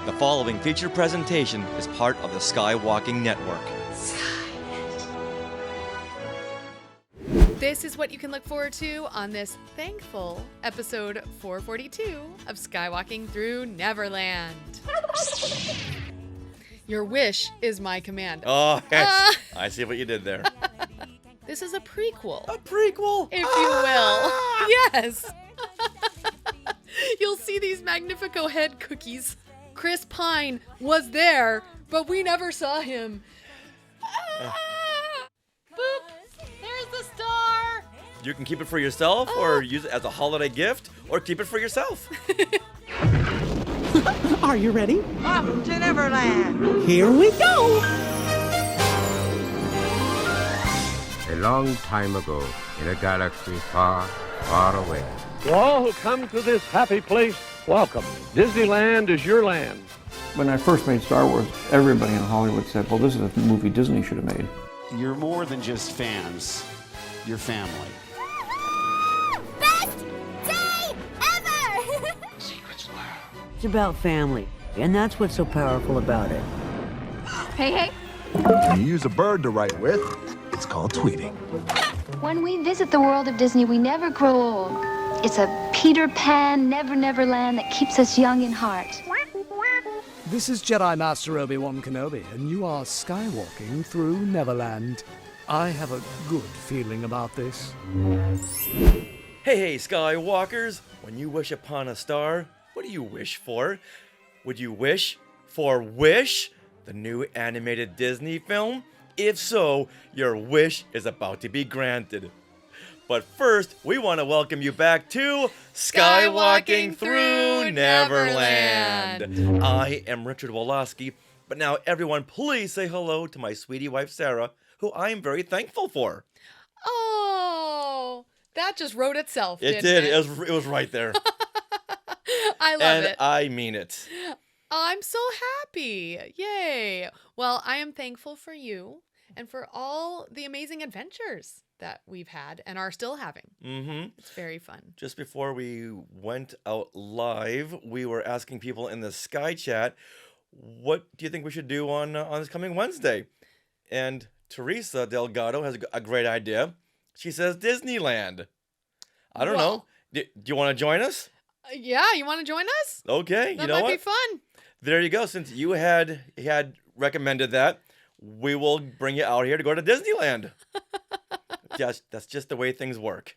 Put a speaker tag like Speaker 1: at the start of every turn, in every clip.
Speaker 1: The following feature presentation is part of the Skywalking Network.
Speaker 2: This is what you can look forward to on this thankful episode 442 of Skywalking Through Neverland. Your wish is my command.
Speaker 1: Oh, yes. I see what you did there.
Speaker 2: This is a prequel.
Speaker 1: A prequel?
Speaker 2: If you will. Yes. You'll see these Magnifico head cookies. Chris Pine was there, but we never saw him. Boop. There's the star.
Speaker 1: You can keep it for yourself, or use it as a holiday gift, or keep it for yourself.
Speaker 3: Are you ready?
Speaker 4: Off to Neverland.
Speaker 3: Here we go.
Speaker 5: A long time ago, in a galaxy far, far away.
Speaker 6: To all who come to this happy place, welcome. Disneyland is your land.
Speaker 7: When I first made Star Wars, everybody in Hollywood said, well, this is a movie Disney should have made.
Speaker 8: You're more than just fans. You're family.
Speaker 9: Best day ever!
Speaker 8: Secrets loud.
Speaker 4: It's about family, and that's what's so powerful about it.
Speaker 9: Hey.
Speaker 10: When you use a bird to write with, it's called tweeting.
Speaker 9: When we visit the world of Disney, we never grow old. It's a Peter Pan, Never Land that keeps us young in heart.
Speaker 3: This is Jedi Master Obi-Wan Kenobi, and you are skywalking through Neverland. I have a good feeling about this.
Speaker 1: Hey, Skywalkers! When you wish upon a star, what do you wish for? Would you wish for Wish, the new animated Disney film? If so, your wish is about to be granted. But first, we want to welcome you back to Skywalking Through Neverland. I am Richard Woloski, but now everyone please say hello to my sweetie wife Sarah, who I am very thankful for.
Speaker 2: Oh, that just wrote itself,
Speaker 1: It
Speaker 2: didn't
Speaker 1: did. It was right there.
Speaker 2: I love it.
Speaker 1: And I mean it.
Speaker 2: I'm so happy. Yay. Well, I am thankful for you and for all the amazing adventures that we've had and are still having. Mm-hmm. It's very fun.
Speaker 1: Just before we went out live, we were asking people in the Sky Chat, what do you think we should do on this coming Wednesday? And Teresa Delgado has a great idea. She says Disneyland. I don't know. Do you want to join us?
Speaker 2: Yeah, you want to join us?
Speaker 1: Okay,
Speaker 2: That might be fun.
Speaker 1: There you go. Since you had recommended that, we will bring you out here to go to Disneyland. That's just the way things work.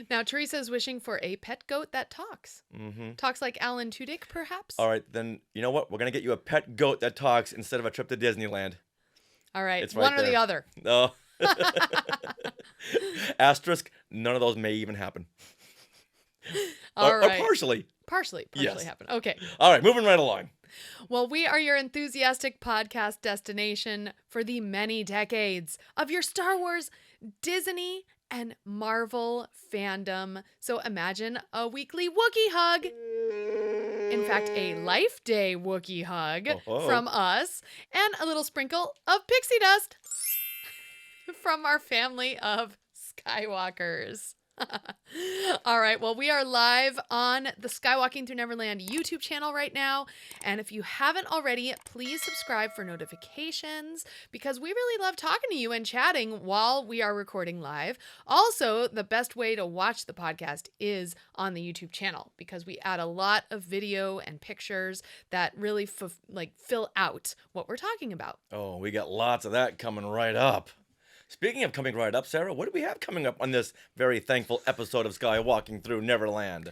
Speaker 2: Now, Teresa's wishing for a pet goat that talks. Mm-hmm. Talks like Alan Tudyk, perhaps?
Speaker 1: All right, then, you know what? We're going to get you a pet goat that talks instead of a trip to Disneyland.
Speaker 2: All right,
Speaker 1: it's right
Speaker 2: one or
Speaker 1: there.
Speaker 2: the other.
Speaker 1: No. Asterisk, none of those may even happen.
Speaker 2: All right.
Speaker 1: Or partially.
Speaker 2: Partially
Speaker 1: Yes.
Speaker 2: happen. Okay.
Speaker 1: All right, moving right along.
Speaker 2: Well, we are your enthusiastic podcast destination for the many decades of your Star Wars, Disney, and Marvel fandom. So imagine a weekly Wookiee hug. In fact, a Life Day Wookiee hug from us, and a little sprinkle of pixie dust from our family of Skywalkers. All right, well, we are live on the Skywalking Through Neverland YouTube channel right now, and if you haven't already, please subscribe for notifications, because we really love talking to you and chatting while we are recording live. Also, the best way to watch the podcast is on the YouTube channel, because we add a lot of video and pictures that really fill out what we're talking about.
Speaker 1: Oh, we got lots of that coming right up. Speaking of coming right up, Sarah, what do we have coming up on this very thankful episode of Skywalking Through Neverland?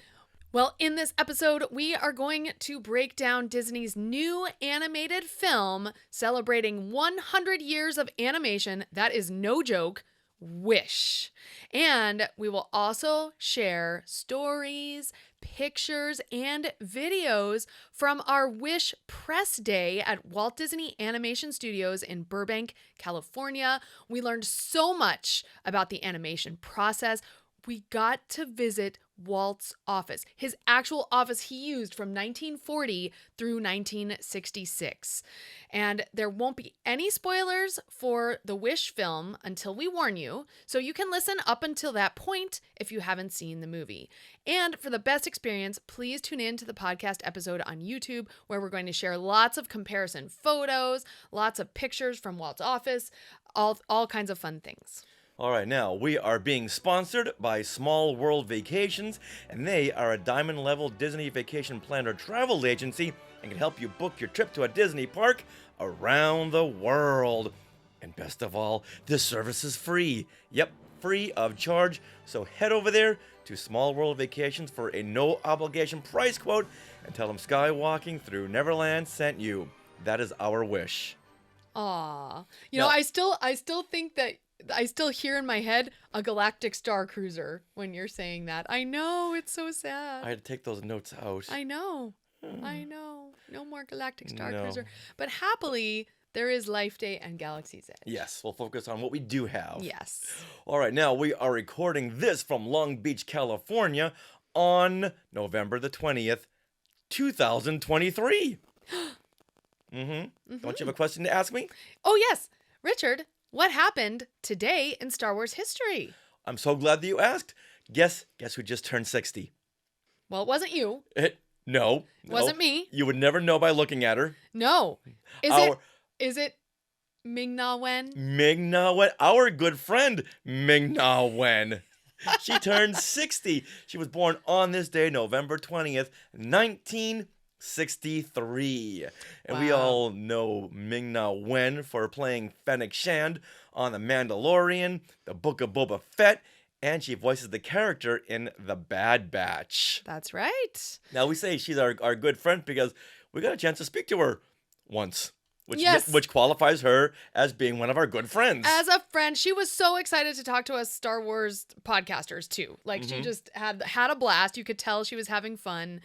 Speaker 2: Well, in this episode, we are going to break down Disney's new animated film celebrating 100 years of animation. That is no joke. Wish. And we will also share stories, pictures, and videos from our Wish press day at Walt Disney Animation Studios in Burbank, California. We learned so much about the animation process. We got to visit Walt's office, his actual office he used from 1940 through 1966. And there won't be any spoilers for the Wish film until we warn you, so you can listen up until that point if you haven't seen the movie. And for the best experience, please tune in to the podcast episode on YouTube, where we're going to share lots of comparison photos, lots of pictures from Walt's office, all kinds of fun things.
Speaker 1: All right, now we are being sponsored by Small World Vacations, and they are a diamond level Disney vacation planner travel agency and can help you book your trip to a Disney park around the world. And best of all, this service is free. Yep, free of charge. So head over there to Small World Vacations for a no obligation price quote and tell them Skywalking Through Neverland sent you. That is our wish.
Speaker 2: Aw. You know, I still think that I still hear in my head a Galactic Star Cruiser when you're saying that. I know, it's so sad.
Speaker 1: I had to take those notes out.
Speaker 2: I know. No more Galactic Star Cruiser. But happily, there is Life Day and Galaxy's Edge.
Speaker 1: Yes, we'll focus on what we do have.
Speaker 2: Yes.
Speaker 1: All right, now we are recording this from Long Beach, California on November the 20th, 2023. Don't you have a question to ask me?
Speaker 2: Oh, yes. Richard, what happened today in Star Wars history?
Speaker 1: I'm so glad that you asked. Guess who just turned 60?
Speaker 2: Well, it wasn't you.
Speaker 1: No.
Speaker 2: Wasn't me.
Speaker 1: You would never know by looking at her.
Speaker 2: No. Is it Ming-Na Wen?
Speaker 1: Ming-Na Wen, our good friend Ming-Na Wen. She turned 60. She was born on this day, November 20th, 1963. And we all know Ming-Na Wen for playing Fennec Shand on The Mandalorian, The Book of Boba Fett, and she voices the character in The Bad Batch.
Speaker 2: That's right.
Speaker 1: Now, we say she's our good friend because we got a chance to speak to her once. Which qualifies her as being one of our good friends.
Speaker 2: As a friend, she was so excited to talk to us Star Wars podcasters too. Like she just had a blast. You could tell she was having fun.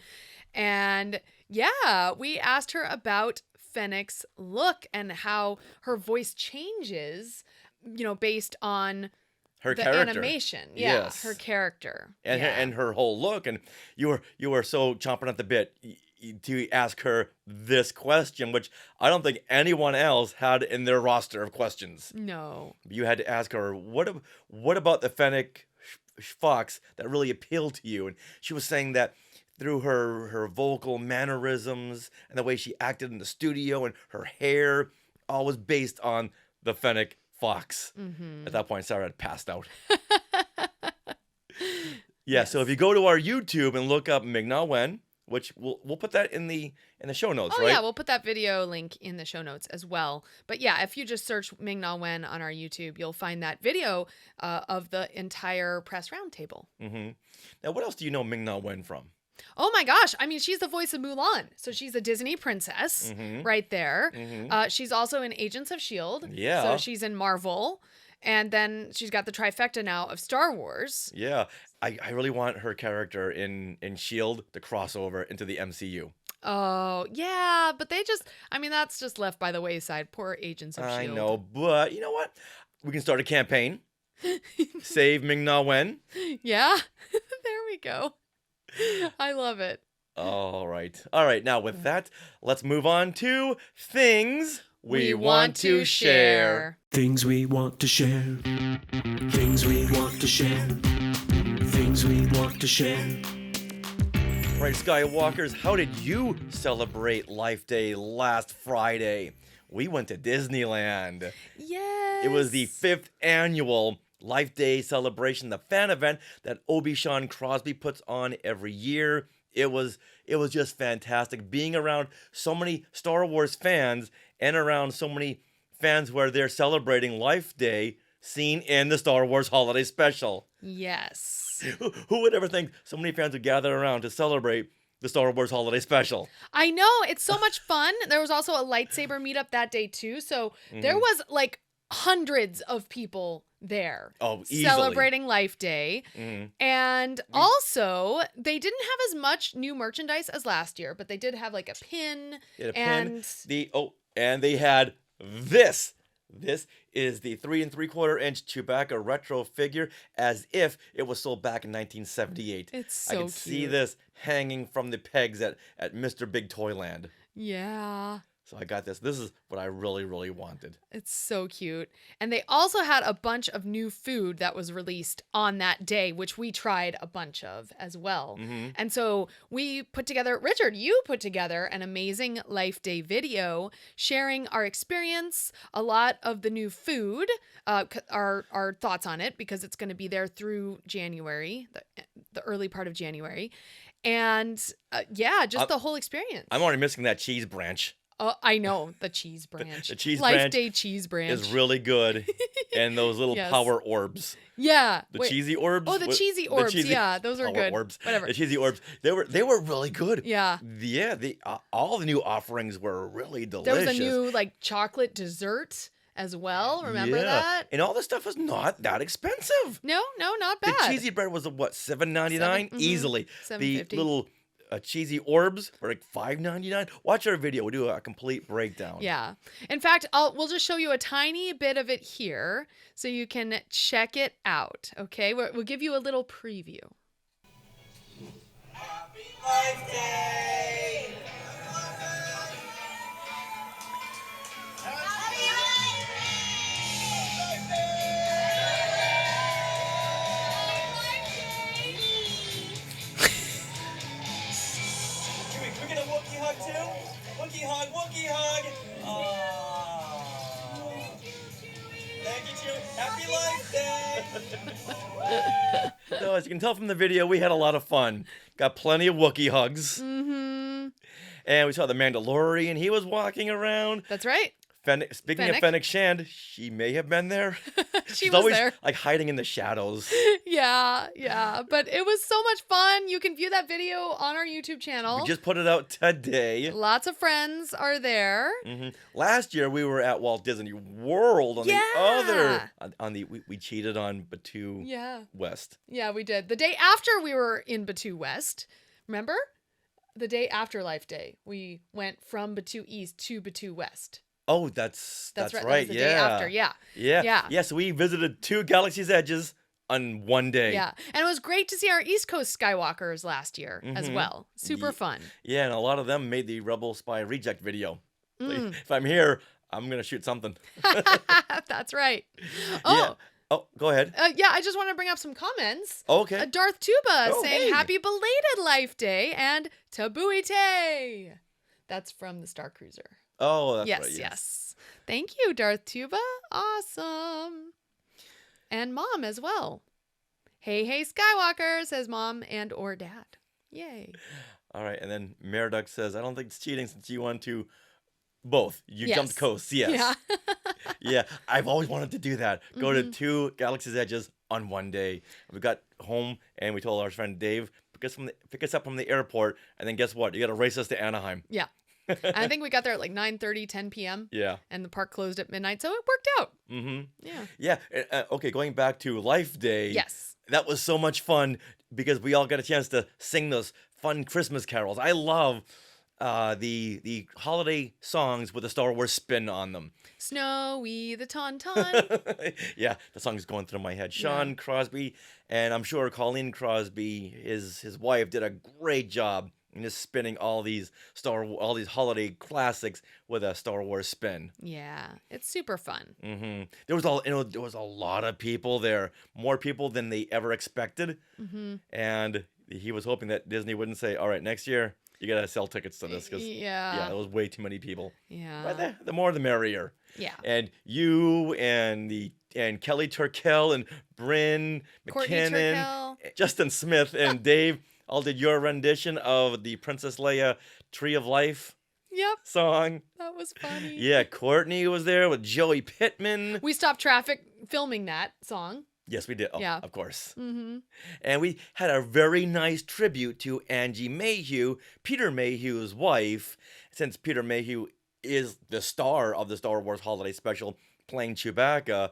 Speaker 2: And yeah, we asked her about Fennec's look and how her voice changes, you know, based on
Speaker 1: her
Speaker 2: the
Speaker 1: character.
Speaker 2: Animation. Yeah, yes. Her character.
Speaker 1: And her whole look. And you were so chomping at the bit to ask her this question, which I don't think anyone else had in their roster of questions.
Speaker 2: No.
Speaker 1: You had to ask her, what about the Fennec Fox that really appealed to you? And she was saying that through her vocal mannerisms and the way she acted in the studio and her hair, all was based on the Fennec Fox. At that point, Sarah had passed out. Yes. So if you go to our YouTube and look up Ming-Na Wen, which we'll put that in the show notes, right?
Speaker 2: Oh, yeah, we'll put that video link in the show notes as well. But yeah, if you just search Ming-Na Wen on our YouTube, you'll find that video of the entire press roundtable.
Speaker 1: Now, what else do you know Ming-Na Wen from?
Speaker 2: Oh my gosh. I mean, she's the voice of Mulan. So she's a Disney princess right there. She's also in Agents of S.H.I.E.L.D.
Speaker 1: Yeah.
Speaker 2: So she's in Marvel. And then she's got the trifecta now of Star Wars.
Speaker 1: Yeah. I really want her character in S.H.I.E.L.D. to cross over into the MCU.
Speaker 2: Oh, yeah. But that's just left by the wayside. Poor Agents of S.H.I.E.L.D.
Speaker 1: I know, but you know what? We can start a campaign. Save Ming-Na Wen.
Speaker 2: Yeah. There we go. I love it.
Speaker 1: All right. Now, with that, let's move on to things we want to share.
Speaker 11: Things we want to share. Things we want to share. Things we want to share.
Speaker 1: Right, Skywalkers, how did you celebrate Life Day last Friday? We went to Disneyland.
Speaker 2: Yes.
Speaker 1: It was the 5th annual Life Day celebration, the fan event that Obi-Wan Crosby puts on every year. It was just fantastic being around so many Star Wars fans and around so many fans where they're celebrating Life Day seen in the Star Wars Holiday Special.
Speaker 2: Yes.
Speaker 1: Who would ever think so many fans would gather around to celebrate the Star Wars Holiday Special?
Speaker 2: I know. It's so much fun. There was also a lightsaber meetup that day too. So there was like hundreds of people there.
Speaker 1: Oh, easily.
Speaker 2: Celebrating Life Day. And also, they didn't have as much new merchandise as last year, but they did have like a pin.
Speaker 1: And they had this. This is the 3 3/4-inch Chewbacca retro figure, as if it was sold back in 1978.
Speaker 2: It's so
Speaker 1: I can
Speaker 2: cute.
Speaker 1: see this hanging from the pegs at Mr. Big Toyland.
Speaker 2: Yeah.
Speaker 1: So I got this. This is what I really, really wanted.
Speaker 2: It's so cute. And they also had a bunch of new food that was released on that day, which we tried a bunch of as well. And so we put together, Richard, you put together an amazing Life Day video sharing our experience, a lot of the new food, our thoughts on it, because it's going to be there through January, the early part of January. And yeah, just the whole experience.
Speaker 1: I'm already missing that cheese branch.
Speaker 2: Oh, I know, the cheese branch.
Speaker 1: The cheese
Speaker 2: Life
Speaker 1: branch
Speaker 2: Day cheese branch
Speaker 1: is really good. And those little
Speaker 2: Yes.
Speaker 1: power orbs.
Speaker 2: Yeah.
Speaker 1: The cheesy orbs.
Speaker 2: Oh, the cheesy orbs. Yeah, those are
Speaker 1: power
Speaker 2: good.
Speaker 1: Orbs.
Speaker 2: Whatever.
Speaker 1: The cheesy orbs. They were really good.
Speaker 2: Yeah.
Speaker 1: Yeah. All the new offerings were really
Speaker 2: There
Speaker 1: delicious.
Speaker 2: was a new like chocolate dessert as well. Remember that?
Speaker 1: And all the stuff was not that expensive.
Speaker 2: No, not bad.
Speaker 1: The cheesy bread was what, $7.99
Speaker 2: $7,
Speaker 1: easily. The
Speaker 2: $7.50.
Speaker 1: little cheesy orbs were like $5.99. Watch our video. We'll do a complete breakdown.
Speaker 2: Yeah. In fact, we'll just show you a tiny bit of it here so you can check it out. Okay, we'll give you a little preview.
Speaker 12: Happy Life Day! Can we get a Wookiee hug too? Wookiee hug, Wookiee hug! Aww. Thank you, Chewie. Happy Life Day!
Speaker 1: So as you can tell from the video, we had a lot of fun. Got plenty of Wookiee hugs.
Speaker 2: Mm-hmm.
Speaker 1: And we saw the Mandalorian. He was walking around.
Speaker 2: That's right.
Speaker 1: Speaking of Fennec Shand, she may have been there.
Speaker 2: was
Speaker 1: She's always
Speaker 2: there.
Speaker 1: like hiding in the shadows.
Speaker 2: Yeah. But it was so much fun. You can view that video on our YouTube channel.
Speaker 1: We just put it out today.
Speaker 2: Lots of friends are there.
Speaker 1: Last year we were at Walt Disney World on the other we cheated on Batu West.
Speaker 2: Yeah, we did. The day after we were in Batu West, remember? The day after Life Day, we went from Batu East to Batu West.
Speaker 1: Oh, that's right.
Speaker 2: That was the day after. Yeah.
Speaker 1: So we visited 2 Galaxy's Edges on one day.
Speaker 2: Yeah. And it was great to see our East Coast Skywalkers last year as well. Super fun.
Speaker 1: Yeah, and a lot of them made the Rebel Spy Reject video. Like, if I'm here, I'm going to shoot something.
Speaker 2: That's right.
Speaker 1: Yeah. Oh, go ahead.
Speaker 2: I just want to bring up some comments.
Speaker 1: Okay.
Speaker 2: Darth Tuba saying
Speaker 1: hey.
Speaker 2: happy belated Life Day and Tabuite. That's from the Star Cruiser.
Speaker 1: Oh, that's
Speaker 2: yes,
Speaker 1: right.
Speaker 2: yes. Thank you, Darth Tuba. Awesome. And Mom as well. Hey, Skywalker, says Mom and or Dad. Yay.
Speaker 1: All right, and then Meriduck says, I don't think it's cheating since you want to both. You
Speaker 2: Yes.
Speaker 1: jumped coasts, yes.
Speaker 2: Yeah.
Speaker 1: Yeah, I've always wanted to do that. Go to 2 Galaxy's Edges on one day. We got home and we told our friend Dave, pick us up from the airport, and then guess what? You got to race us to Anaheim.
Speaker 2: Yeah. I think we got there at like 9:30, 10 p.m.
Speaker 1: Yeah.
Speaker 2: And the park closed at midnight, so it worked out.
Speaker 1: Yeah.
Speaker 2: Yeah.
Speaker 1: Yeah. Okay, going back to Life Day.
Speaker 2: Yes.
Speaker 1: That was so much fun because we all got a chance to sing those fun Christmas carols. I love the holiday songs with a Star Wars spin on them.
Speaker 2: Snowy the Tauntaun.
Speaker 1: Yeah, the song's going through my head. Sean Crosby, and I'm sure Colleen Crosby, his wife, did a great job in just spinning all these holiday classics with a Star Wars spin.
Speaker 2: Yeah, it's super fun.
Speaker 1: There was a lot of people there, more people than they ever expected, and he was hoping that Disney wouldn't say, "All right, next year you gotta sell tickets to this," because it was way too many people.
Speaker 2: Yeah,
Speaker 1: but the more the merrier.
Speaker 2: Yeah,
Speaker 1: and you and Kelly Turkel and Bryn McKinnon, Justin Smith, and Dave all did your rendition of the Princess Leia Tree of Life song.
Speaker 2: That was funny.
Speaker 1: Yeah, Courtney was there with Joey Pittman.
Speaker 2: We stopped traffic filming that song.
Speaker 1: Yes, we did. Oh,
Speaker 2: Yeah.
Speaker 1: Of course. And we had a very nice tribute to Angie Mayhew, Peter Mayhew's wife, since Peter Mayhew is the star of the Star Wars Holiday Special playing Chewbacca.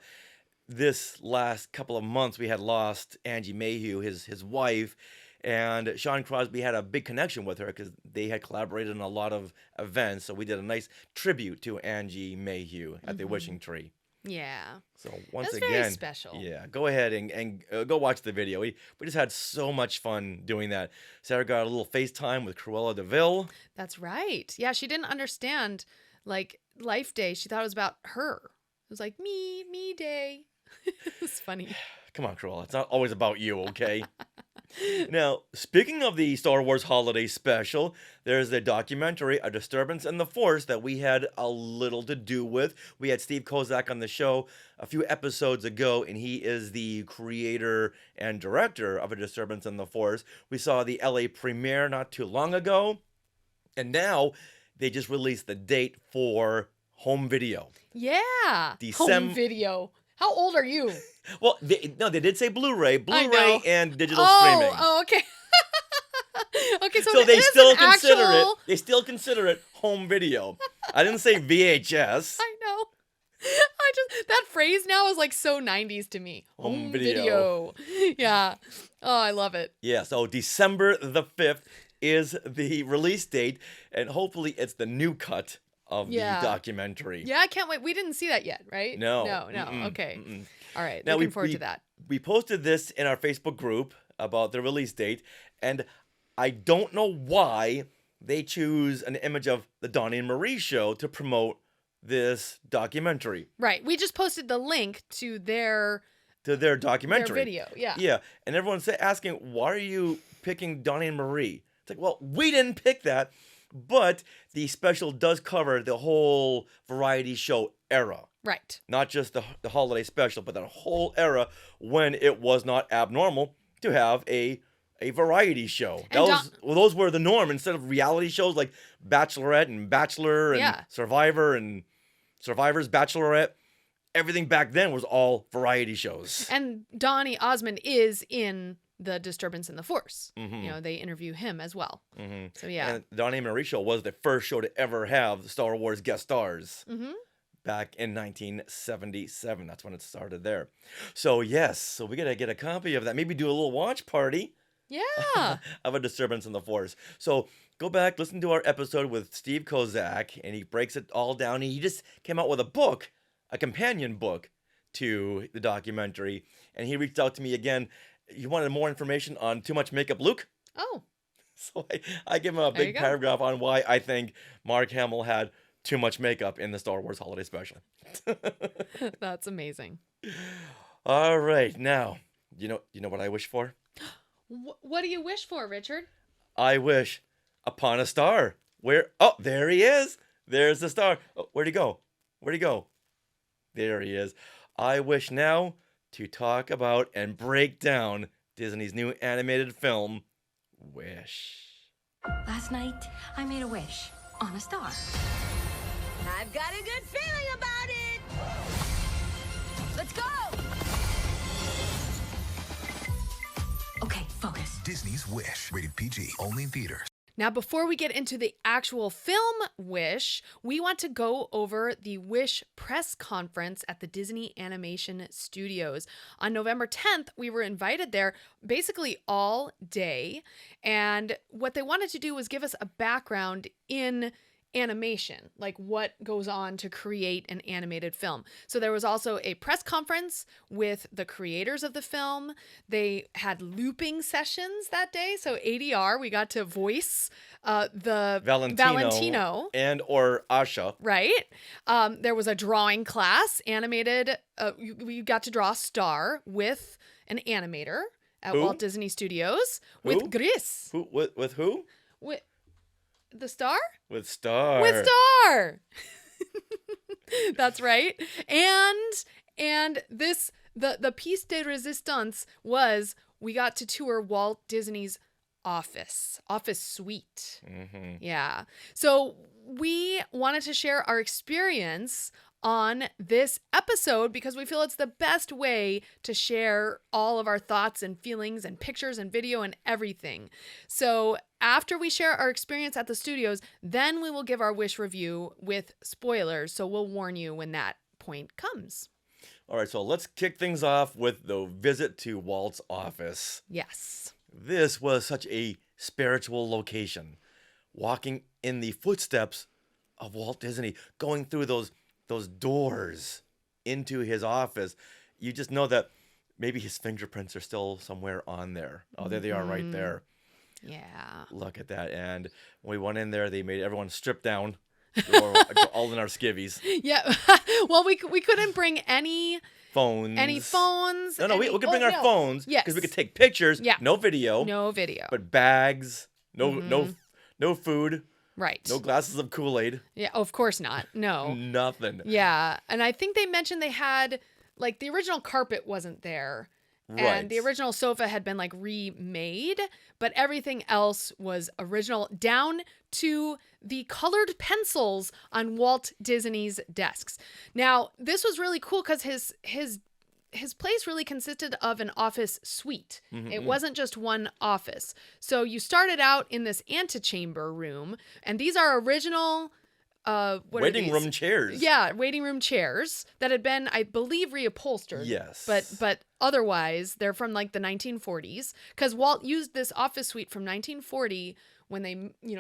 Speaker 1: This last couple of months, we had lost Angie Mayhew, his wife, and Sean Crosby had a big connection with her because they had collaborated in a lot of events. So we did a nice tribute to Angie Mayhew at the Wishing Tree.
Speaker 2: Yeah.
Speaker 1: So once
Speaker 2: That's
Speaker 1: again,
Speaker 2: very special.
Speaker 1: yeah, go ahead and go watch the video. We just had so much fun doing that. Sarah got a little FaceTime with Cruella DeVille.
Speaker 2: That's right. Yeah, she didn't understand like Life Day. She thought it was about her. It was like me day. It was funny.
Speaker 1: Come on, Cruella. It's not always about you, okay? Now, speaking of the Star Wars Holiday Special, there's the documentary, A Disturbance in the Force, that we had a little to do with. We had Steve Kozak on the show a few episodes ago, and he is the creator and director of A Disturbance in the Force. We saw the LA premiere not too long ago, and now they just released the date for home video.
Speaker 2: Yeah. Home video. How old are you?
Speaker 1: Well, they did say Blu-ray and digital
Speaker 2: oh,
Speaker 1: streaming.
Speaker 2: Oh, okay. Okay, so
Speaker 1: they still consider
Speaker 2: actual...
Speaker 1: it. They still consider it home video. I didn't say VHS.
Speaker 2: I know. That phrase now is like so 90s to me.
Speaker 1: Home video.
Speaker 2: Yeah. Oh, I love it.
Speaker 1: Yeah. So December the 5th is the release date, and hopefully it's the new cut of the documentary.
Speaker 2: Yeah, I can't wait. We didn't see that yet, right?
Speaker 1: No.
Speaker 2: Okay. All right.
Speaker 1: Now,
Speaker 2: Looking forward to that.
Speaker 1: We posted this in our Facebook group about the release date, and I don't know why they choose an image of the Donnie and Marie show to promote this documentary.
Speaker 2: Right. We just posted the link to their
Speaker 1: documentary.
Speaker 2: Their video, yeah.
Speaker 1: Yeah, and everyone's asking, why are you picking Donnie and Marie? It's like, well, we didn't pick that. But the special does cover the whole variety show era.
Speaker 2: Right.
Speaker 1: Not just the holiday special, but the whole era when it was not abnormal to have a variety show. Those were the norm instead of reality shows like Bachelorette and Bachelor and Survivor and Survivor's Bachelorette. Everything back then was all variety shows.
Speaker 2: And Donny Osmond is in The Disturbance in the Force.
Speaker 1: Mm-hmm.
Speaker 2: You know, they interview him as well.
Speaker 1: Mm-hmm.
Speaker 2: So, yeah.
Speaker 1: And the Donnie and Marie show was the first show to ever have the Star Wars guest stars.
Speaker 2: Mm-hmm.
Speaker 1: Back in 1977. That's when it started there. So, yes. So, we got to get a copy of that. Maybe do a little watch party.
Speaker 2: Yeah.
Speaker 1: Of A Disturbance in the Force. So, go back, listen to our episode with Steve Kozak, and he breaks it all down. He just came out with a book, a companion book to the documentary. And he reached out to me again. You wanted more information on Too Much Makeup Luke?
Speaker 2: Oh.
Speaker 1: So I give him a big paragraph on why I think Mark Hamill had too much makeup in the Star Wars Holiday Special.
Speaker 2: That's amazing.
Speaker 1: All right. Now, you know what I wish for?
Speaker 2: What do you wish for, Richard?
Speaker 1: I wish upon a star. Where? Oh, there he is. There's the star. Oh, where'd he go? Where'd he go? There he is. I wish now to talk about and break down Disney's new animated film, Wish.
Speaker 13: Last night, I made a wish on a star. I've got a good feeling about it. Let's go. Okay, focus.
Speaker 10: Disney's Wish, rated PG, only in theaters.
Speaker 2: Now, before we get into the actual film Wish, we want to go over the Wish press conference at the Disney Animation Studios. On November 10th, we were invited there basically all day. And what they wanted to do was give us a background in animation, like what goes on to create an animated film. So there was also a press conference with the creators of the film. They had looping sessions that day. So ADR, we got to voice the Valentino
Speaker 1: and or Asha.
Speaker 2: Right. There was a drawing class, animated. We got to draw a star with an animator at Walt Disney Studios with Gris.
Speaker 1: With who?
Speaker 2: With the star?
Speaker 1: With Star.
Speaker 2: With Star. That's right. And this the piece de resistance was we got to tour Walt Disney's office suite.
Speaker 1: Mm-hmm.
Speaker 2: Yeah. So we wanted to share our experience on this episode because we feel it's the best way to share all of our thoughts and feelings and pictures and video and everything. So after we share our experience at the studios, then we will give our Wish review with spoilers. So we'll warn you when that point comes.
Speaker 1: All right, so let's kick things off with the visit to Walt's office.
Speaker 2: Yes.
Speaker 1: This was such a spiritual location. Walking in the footsteps of Walt Disney, going through those doors into his office, you just know that maybe his fingerprints are still somewhere on there. Oh, there they are right there.
Speaker 2: Yeah.
Speaker 1: Look at that. And when we went in there, they made everyone strip down. We were all in our skivvies.
Speaker 2: Yeah. Well, we couldn't bring any
Speaker 1: phones. No, we could bring our phones.
Speaker 2: Yes.
Speaker 1: Because we could take pictures.
Speaker 2: Yeah.
Speaker 1: No video.
Speaker 2: No video.
Speaker 1: But bags. No food.
Speaker 2: Right.
Speaker 1: No glasses of Kool-Aid.
Speaker 2: Yeah, of course not. No.
Speaker 1: Nothing.
Speaker 2: Yeah. And I think they mentioned they had, like, the original carpet wasn't there.
Speaker 1: Right.
Speaker 2: And the original sofa had been, like, remade, but everything else was original, down to the colored pencils on Walt Disney's desks. Now, this was really cool because his place really consisted of an office suite. It wasn't just one office. So you started out in this antechamber room, and these are original
Speaker 1: waiting room chairs.
Speaker 2: Yeah, waiting room chairs that had been, I believe, reupholstered.
Speaker 1: Yes.
Speaker 2: But otherwise, they're from like the 1940s, because Walt used this office suite from 1940 when they,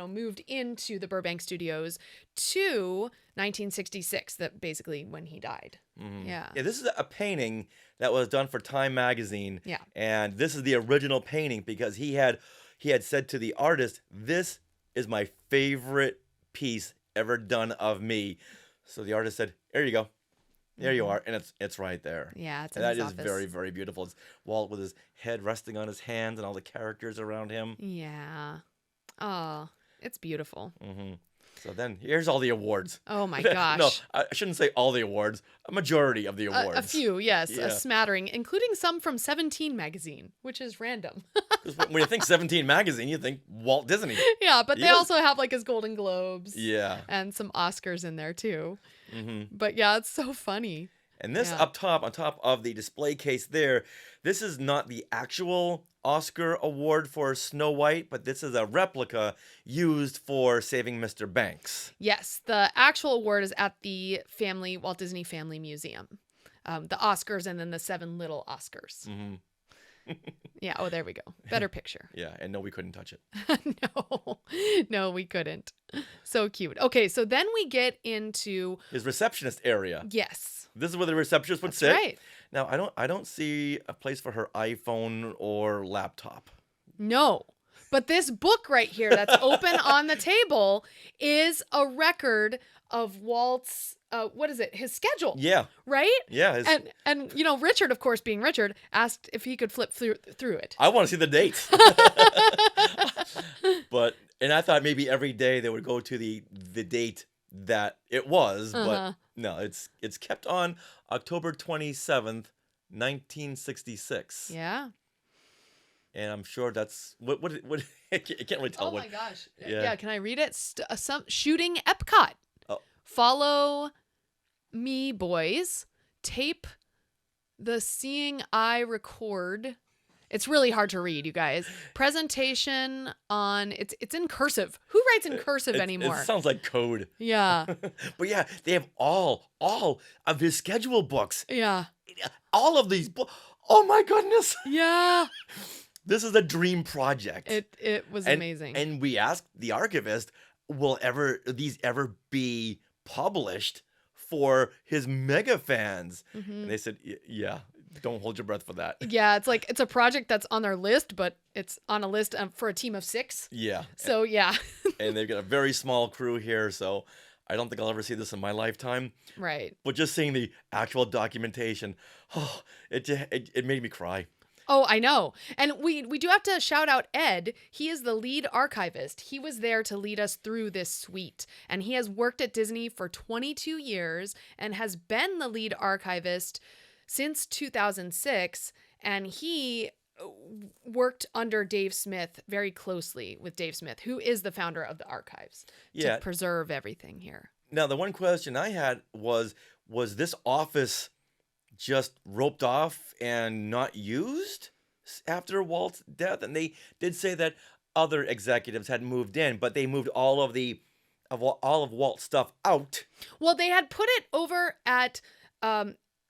Speaker 2: moved into the Burbank studios to 1966, that basically when he died. Yeah.
Speaker 1: Yeah, this is a painting that was done for Time magazine.
Speaker 2: Yeah.
Speaker 1: And this is the original painting because he had said to the artist, "This is my favorite piece ever done of me." So the artist said, "Here you go. There you are." And it's right there.
Speaker 2: Yeah, it's
Speaker 1: and
Speaker 2: in
Speaker 1: that
Speaker 2: his
Speaker 1: is
Speaker 2: office.
Speaker 1: very, very beautiful. It's Walt with his head resting on his hands and all the characters around him.
Speaker 2: Yeah. Oh, it's beautiful.
Speaker 1: So then here's all the awards.
Speaker 2: Oh my gosh.
Speaker 1: No, I shouldn't say all the awards. A majority of the awards.
Speaker 2: A few, yes.
Speaker 1: Yeah.
Speaker 2: A smattering, including some from 17 magazine, which is random.
Speaker 1: 'Cause when you think 17 magazine, you think Walt Disney.
Speaker 2: Yeah, but they
Speaker 1: Yes.
Speaker 2: also have like his Golden Globes.
Speaker 1: Yeah.
Speaker 2: And some Oscars in there too. But yeah, it's so funny.
Speaker 1: And this
Speaker 2: Yeah.
Speaker 1: up top, on top of the display case there, this is not the actual Oscar award for Snow White, but this is a replica used for Saving Mr. Banks.
Speaker 2: Yes, the actual award is at the Walt Disney Family Museum. The Oscars and then the 7 little Oscars. Yeah, oh, there we go. Better picture.
Speaker 1: Yeah, and no, we couldn't touch it.
Speaker 2: No, we couldn't. So cute. Okay, so then we get into
Speaker 1: His receptionist area.
Speaker 2: yes.
Speaker 1: This is where the receptionist would
Speaker 2: That's
Speaker 1: sit.
Speaker 2: right.
Speaker 1: Now, I don't see a place for her iPhone or laptop.
Speaker 2: No. But this book right here that's open on the table is a record of Walt's his schedule.
Speaker 1: Yeah.
Speaker 2: Right?
Speaker 1: Yeah.
Speaker 2: And Richard, of course, being Richard, asked if he could flip through it.
Speaker 1: I want to see the dates. And I thought maybe every day they would go to the date that it was, but no, it's kept on October 27th, 1966.
Speaker 2: Yeah.
Speaker 1: And I'm sure that's what I can't really tell.
Speaker 2: Oh my gosh.
Speaker 1: Yeah.
Speaker 2: Yeah, can I read it? Some shooting Epcot.
Speaker 1: Oh.
Speaker 2: Follow me, boys. Tape the seeing eye record. It's really hard to read, you guys. Presentation on it's in cursive. Who writes in cursive anymore?
Speaker 1: It sounds like code.
Speaker 2: Yeah.
Speaker 1: But yeah, they have all of his schedule books.
Speaker 2: Yeah.
Speaker 1: All of these books. Oh my goodness.
Speaker 2: Yeah.
Speaker 1: This is a dream project.
Speaker 2: It was amazing.
Speaker 1: And we asked the archivist, will these ever be published for his mega fans? And they said, yeah, don't hold your breath for that.
Speaker 2: Yeah, it's a project that's on their list, but it's on a list for a team of 6.
Speaker 1: Yeah.
Speaker 2: So yeah.
Speaker 1: And they've got a very small crew here, so I don't think I'll ever see this in my lifetime.
Speaker 2: Right.
Speaker 1: But just seeing the actual documentation, it made me cry.
Speaker 2: Oh, I know. And we do have to shout out Ed. He is the lead archivist. He was there to lead us through this suite. And he has worked at Disney for 22 years and has been the lead archivist since 2006. And he worked under Dave Smith very closely with Dave Smith, who is the founder of the archives, to preserve everything here.
Speaker 1: Now, the one question I had was this office just roped off and not used after Walt's death? And they did say that other executives had moved in, but they moved all of Walt's stuff out.
Speaker 2: Well, they had put it over at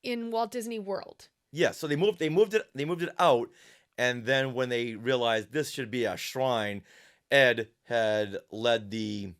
Speaker 2: in Walt Disney World.
Speaker 1: Yeah, so they moved it out, and then when they realized this should be a shrine, Ed had led the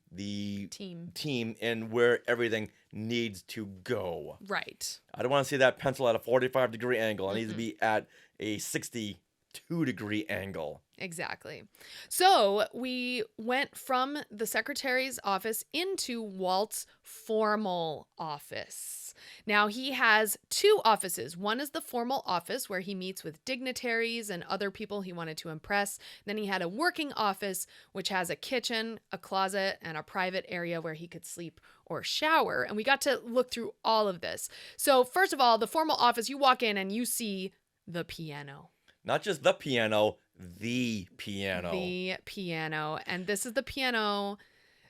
Speaker 2: team
Speaker 1: in where everything needs to go.
Speaker 2: Right.
Speaker 1: I don't want to see that pencil at a 45-degree angle. It needs to be at a 62-degree angle.
Speaker 2: Exactly. So we went from the secretary's office into Walt's formal office. Now he has 2 offices. One is the formal office where he meets with dignitaries and other people he wanted to impress. Then he had a working office, which has a kitchen, a closet, and a private area where he could sleep or shower. And we got to look through all of this. So first of all, the formal office, you walk in and you see the piano.
Speaker 1: Not just the piano, the piano.
Speaker 2: The piano. And this is the piano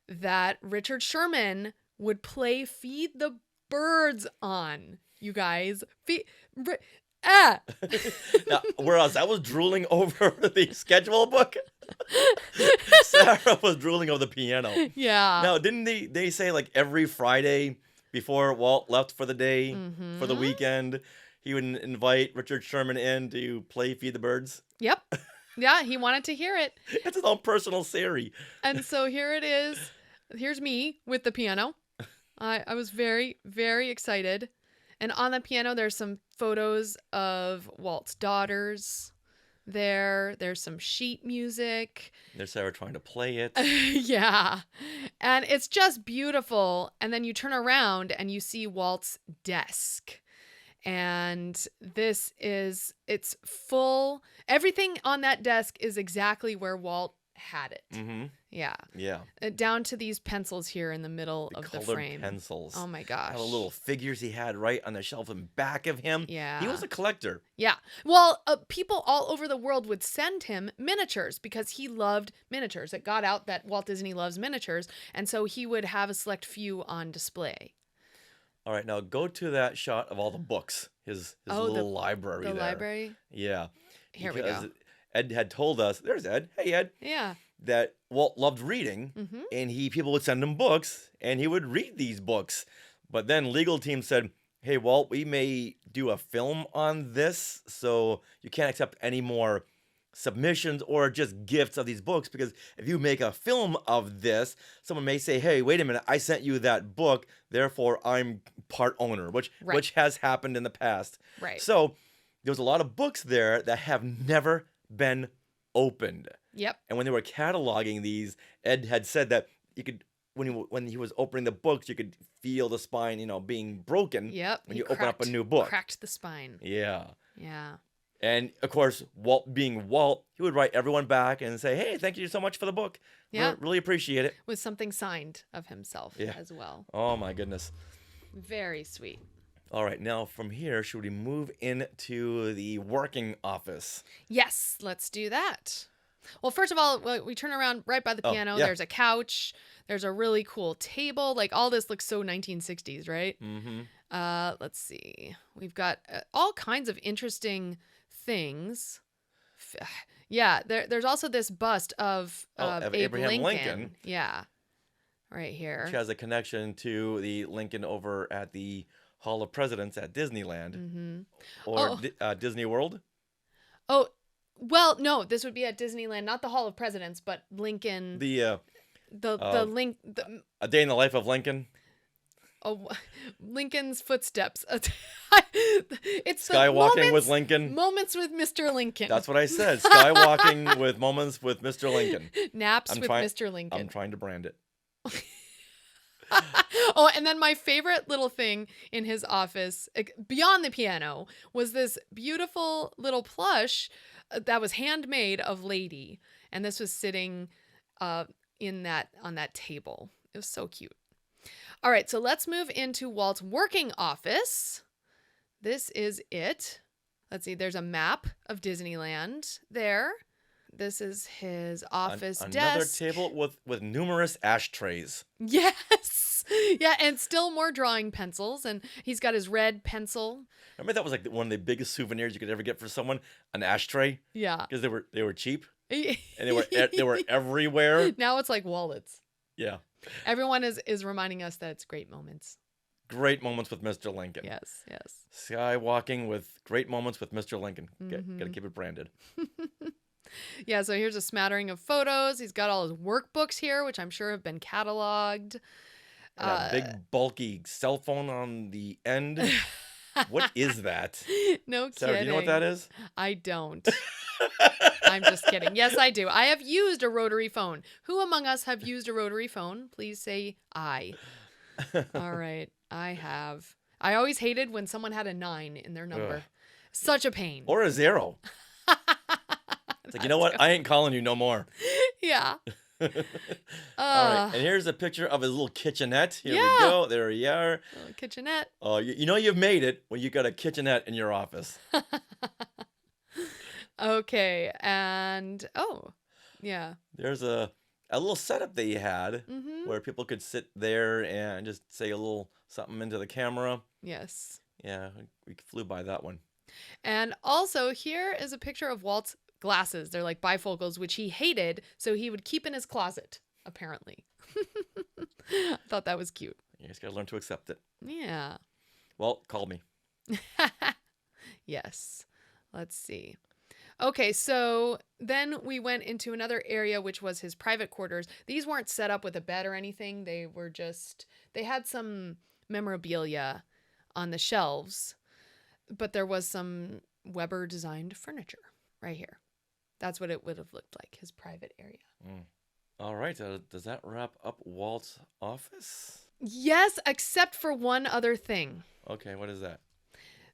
Speaker 2: that Richard Sherman would play Feed the Birds on, you guys.
Speaker 1: Now, whereas I was drooling over the schedule book, Sarah was drooling over the piano.
Speaker 2: Yeah.
Speaker 1: Now, didn't they say like every Friday before Walt left for the day, for the weekend, he would invite Richard Sherman in to play Feed the Birds?
Speaker 2: Yep. Yeah, he wanted to hear it.
Speaker 1: It's his own personal series.
Speaker 2: And so here it is. Here's me with the piano. I was very, very excited. And on the piano, there's some photos of Walt's daughters there. There's some sheet music.
Speaker 1: There's Sarah trying to play it.
Speaker 2: Yeah. And it's just beautiful. And then you turn around and you see Walt's desk. And it's full. Everything on that desk is exactly where Walt had it.
Speaker 1: Mm-hmm.
Speaker 2: Yeah.
Speaker 1: Yeah.
Speaker 2: Down to these pencils here in the middle of the frame.
Speaker 1: Pencils.
Speaker 2: Oh my gosh.
Speaker 1: All the little figures he had right on the shelf in back of him.
Speaker 2: Yeah.
Speaker 1: He was a collector.
Speaker 2: Yeah. Well, people all over the world would send him miniatures because he loved miniatures. It got out that Walt Disney loves miniatures. And so he would have a select few on display.
Speaker 1: All right, now go to that shot of all the books. His little library there.
Speaker 2: The library?
Speaker 1: Yeah.
Speaker 2: Here we go.
Speaker 1: Ed had told us, there's Ed. Hey, Ed.
Speaker 2: Yeah.
Speaker 1: That Walt loved reading, and people would send him books, and he would read these books. But then legal team said, hey, Walt, we may do a film on this, so you can't accept any more submissions or just gifts of these books, because if you make a film of this, someone may say, hey, wait a minute, I sent you that book, therefore I'm part owner, which has happened in the past.
Speaker 2: Right.
Speaker 1: So there was a lot of books there that have never been opened.
Speaker 2: Yep.
Speaker 1: And when they were cataloging these, Ed had said that you could, when he was opening the books, you could feel the spine, being broken.
Speaker 2: Yep.
Speaker 1: When you open up a new book.
Speaker 2: Cracked the spine.
Speaker 1: Yeah.
Speaker 2: Yeah.
Speaker 1: And of course, Walt being Walt, he would write everyone back and say, hey, thank you so much for the book.
Speaker 2: Yeah.
Speaker 1: Really appreciate it.
Speaker 2: With something signed of himself as well.
Speaker 1: Oh my goodness.
Speaker 2: Very sweet.
Speaker 1: All right, now from here, should we move into the working office?
Speaker 2: Yes, let's do that. Well, first of all, we turn around right by the piano.
Speaker 1: Yeah.
Speaker 2: There's a couch. There's a really cool table. Like, all this looks so 1960s, right?
Speaker 1: Mm-hmm.
Speaker 2: Let's see. We've got all kinds of interesting things. Yeah, there's also this bust of
Speaker 1: Abraham Lincoln.
Speaker 2: Yeah, right here.
Speaker 1: Which has a connection to the Lincoln over at the Hall of Presidents at Disneyland. Or Disney World.
Speaker 2: Oh, well, no, this would be at Disneyland, not the Hall of Presidents, but Lincoln.
Speaker 1: The
Speaker 2: A
Speaker 1: Day in the Life of Lincoln.
Speaker 2: Oh, Lincoln's footsteps. It's
Speaker 1: Skywalking with Lincoln.
Speaker 2: Moments with Mr. Lincoln.
Speaker 1: That's what I said. Skywalking with moments with Mr. Lincoln.
Speaker 2: Naps with Mr. Lincoln.
Speaker 1: I'm trying to brand it.
Speaker 2: Oh, and then my favorite little thing in his office, beyond the piano, was this beautiful little plush that was handmade of Lady, and this was sitting on that table. It was so cute. All right, so let's move into Walt's working office. This is it. Let's see, there's a map of Disneyland there. This is his office desk.
Speaker 1: Another table with numerous ashtrays.
Speaker 2: Yes. Yeah, and still more drawing pencils. And he's got his red pencil.
Speaker 1: Remember that was like one of the biggest souvenirs you could ever get for someone? An ashtray?
Speaker 2: Yeah.
Speaker 1: Because they were cheap. And they were everywhere.
Speaker 2: Now it's like wallets.
Speaker 1: Yeah.
Speaker 2: Everyone is reminding us that it's great moments.
Speaker 1: Great moments with Mr. Lincoln.
Speaker 2: Yes, yes.
Speaker 1: Skywalking with great moments with Mr. Lincoln. Gotta keep it branded.
Speaker 2: Yeah, so here's a smattering of photos. He's got all his workbooks here, which I'm sure have been cataloged.
Speaker 1: A big bulky cell phone on the end. What is that?
Speaker 2: No kidding.
Speaker 1: Sarah, do you know what that is?
Speaker 2: I don't. I'm just kidding. Yes, I do. I have used a rotary phone. Who among us have used a rotary phone? Please say I. All right. I have. I always hated when someone had a 9 in their number.
Speaker 1: Ugh.
Speaker 2: Such a pain.
Speaker 1: Or a 0. It's like, you know what? I ain't calling you no more.
Speaker 2: Yeah.
Speaker 1: All right. And here's a picture of his little kitchenette. Here we go. There we are.
Speaker 2: Little kitchenette.
Speaker 1: Oh, you know you've made it when you got a kitchenette in your office.
Speaker 2: Okay. And, yeah.
Speaker 1: There's a little setup that you had where people could sit there and just say a little something into the camera.
Speaker 2: Yes.
Speaker 1: Yeah, we flew by that one.
Speaker 2: And also, here is a picture of Walt's glasses. They're like bifocals, which he hated, so he would keep in his closet, apparently. I thought that was cute.
Speaker 1: You just gotta learn to accept it.
Speaker 2: Yeah.
Speaker 1: Well, call me.
Speaker 2: Yes. Let's see. Okay, so then we went into another area, which was his private quarters. These weren't set up with a bed or anything. They had some memorabilia on the shelves, but there was some Weber designed furniture right here. That's what it would have looked like, his private area.
Speaker 1: All right. Does that wrap up Walt's office?
Speaker 2: Yes, except for one other thing.
Speaker 1: Okay, what is that?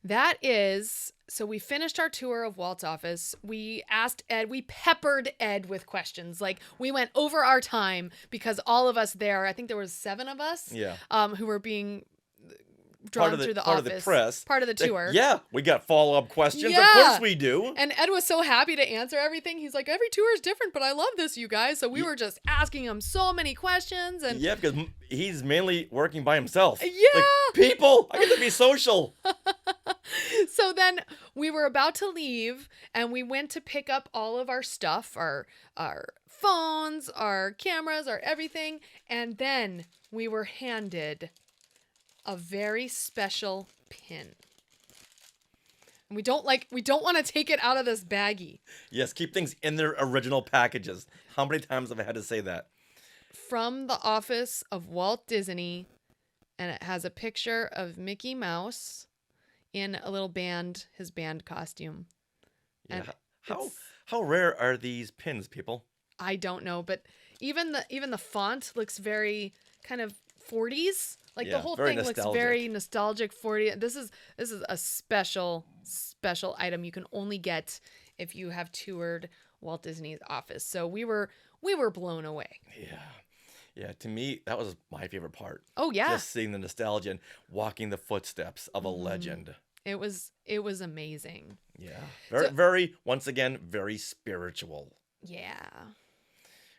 Speaker 2: That is, so we finished our tour of Walt's office. We asked Ed, we peppered Ed with questions. Like, we went over our time because all of us there, I think there was 7 of us, who were being drawn through the office.
Speaker 1: Part of the press.
Speaker 2: Part of the tour.
Speaker 1: Yeah, we got follow-up questions.
Speaker 2: Yeah.
Speaker 1: Of course we do.
Speaker 2: And Ed was so happy to answer everything. He's like, every tour is different, but I love this, you guys. So we were just asking him so many questions. And
Speaker 1: yeah, because he's mainly working by himself.
Speaker 2: Yeah.
Speaker 1: Like, people, I get to be social.
Speaker 2: So then we were about to leave, and we went to pick up all of our stuff, our phones, our cameras, our everything. And then we were handed a very special pin. And we don't want to take it out of this baggie.
Speaker 1: Yes, keep things in their original packages. How many times have I had to say that?
Speaker 2: From the office of Walt Disney, and it has a picture of Mickey Mouse in a little band, his band costume.
Speaker 1: Yeah. How rare are these pins, people? I
Speaker 2: don't know, but even the font looks very kind of 40s. Like the whole thing looks very nostalgic 40s. This is a special item you can only get if you have toured Walt Disney's office. So we were blown away.
Speaker 1: Yeah. Yeah, to me, that was my favorite part.
Speaker 2: Oh, yeah.
Speaker 1: Just seeing the nostalgia and walking the footsteps of a legend.
Speaker 2: It was amazing.
Speaker 1: Yeah. Very, once again, very spiritual.
Speaker 2: Yeah.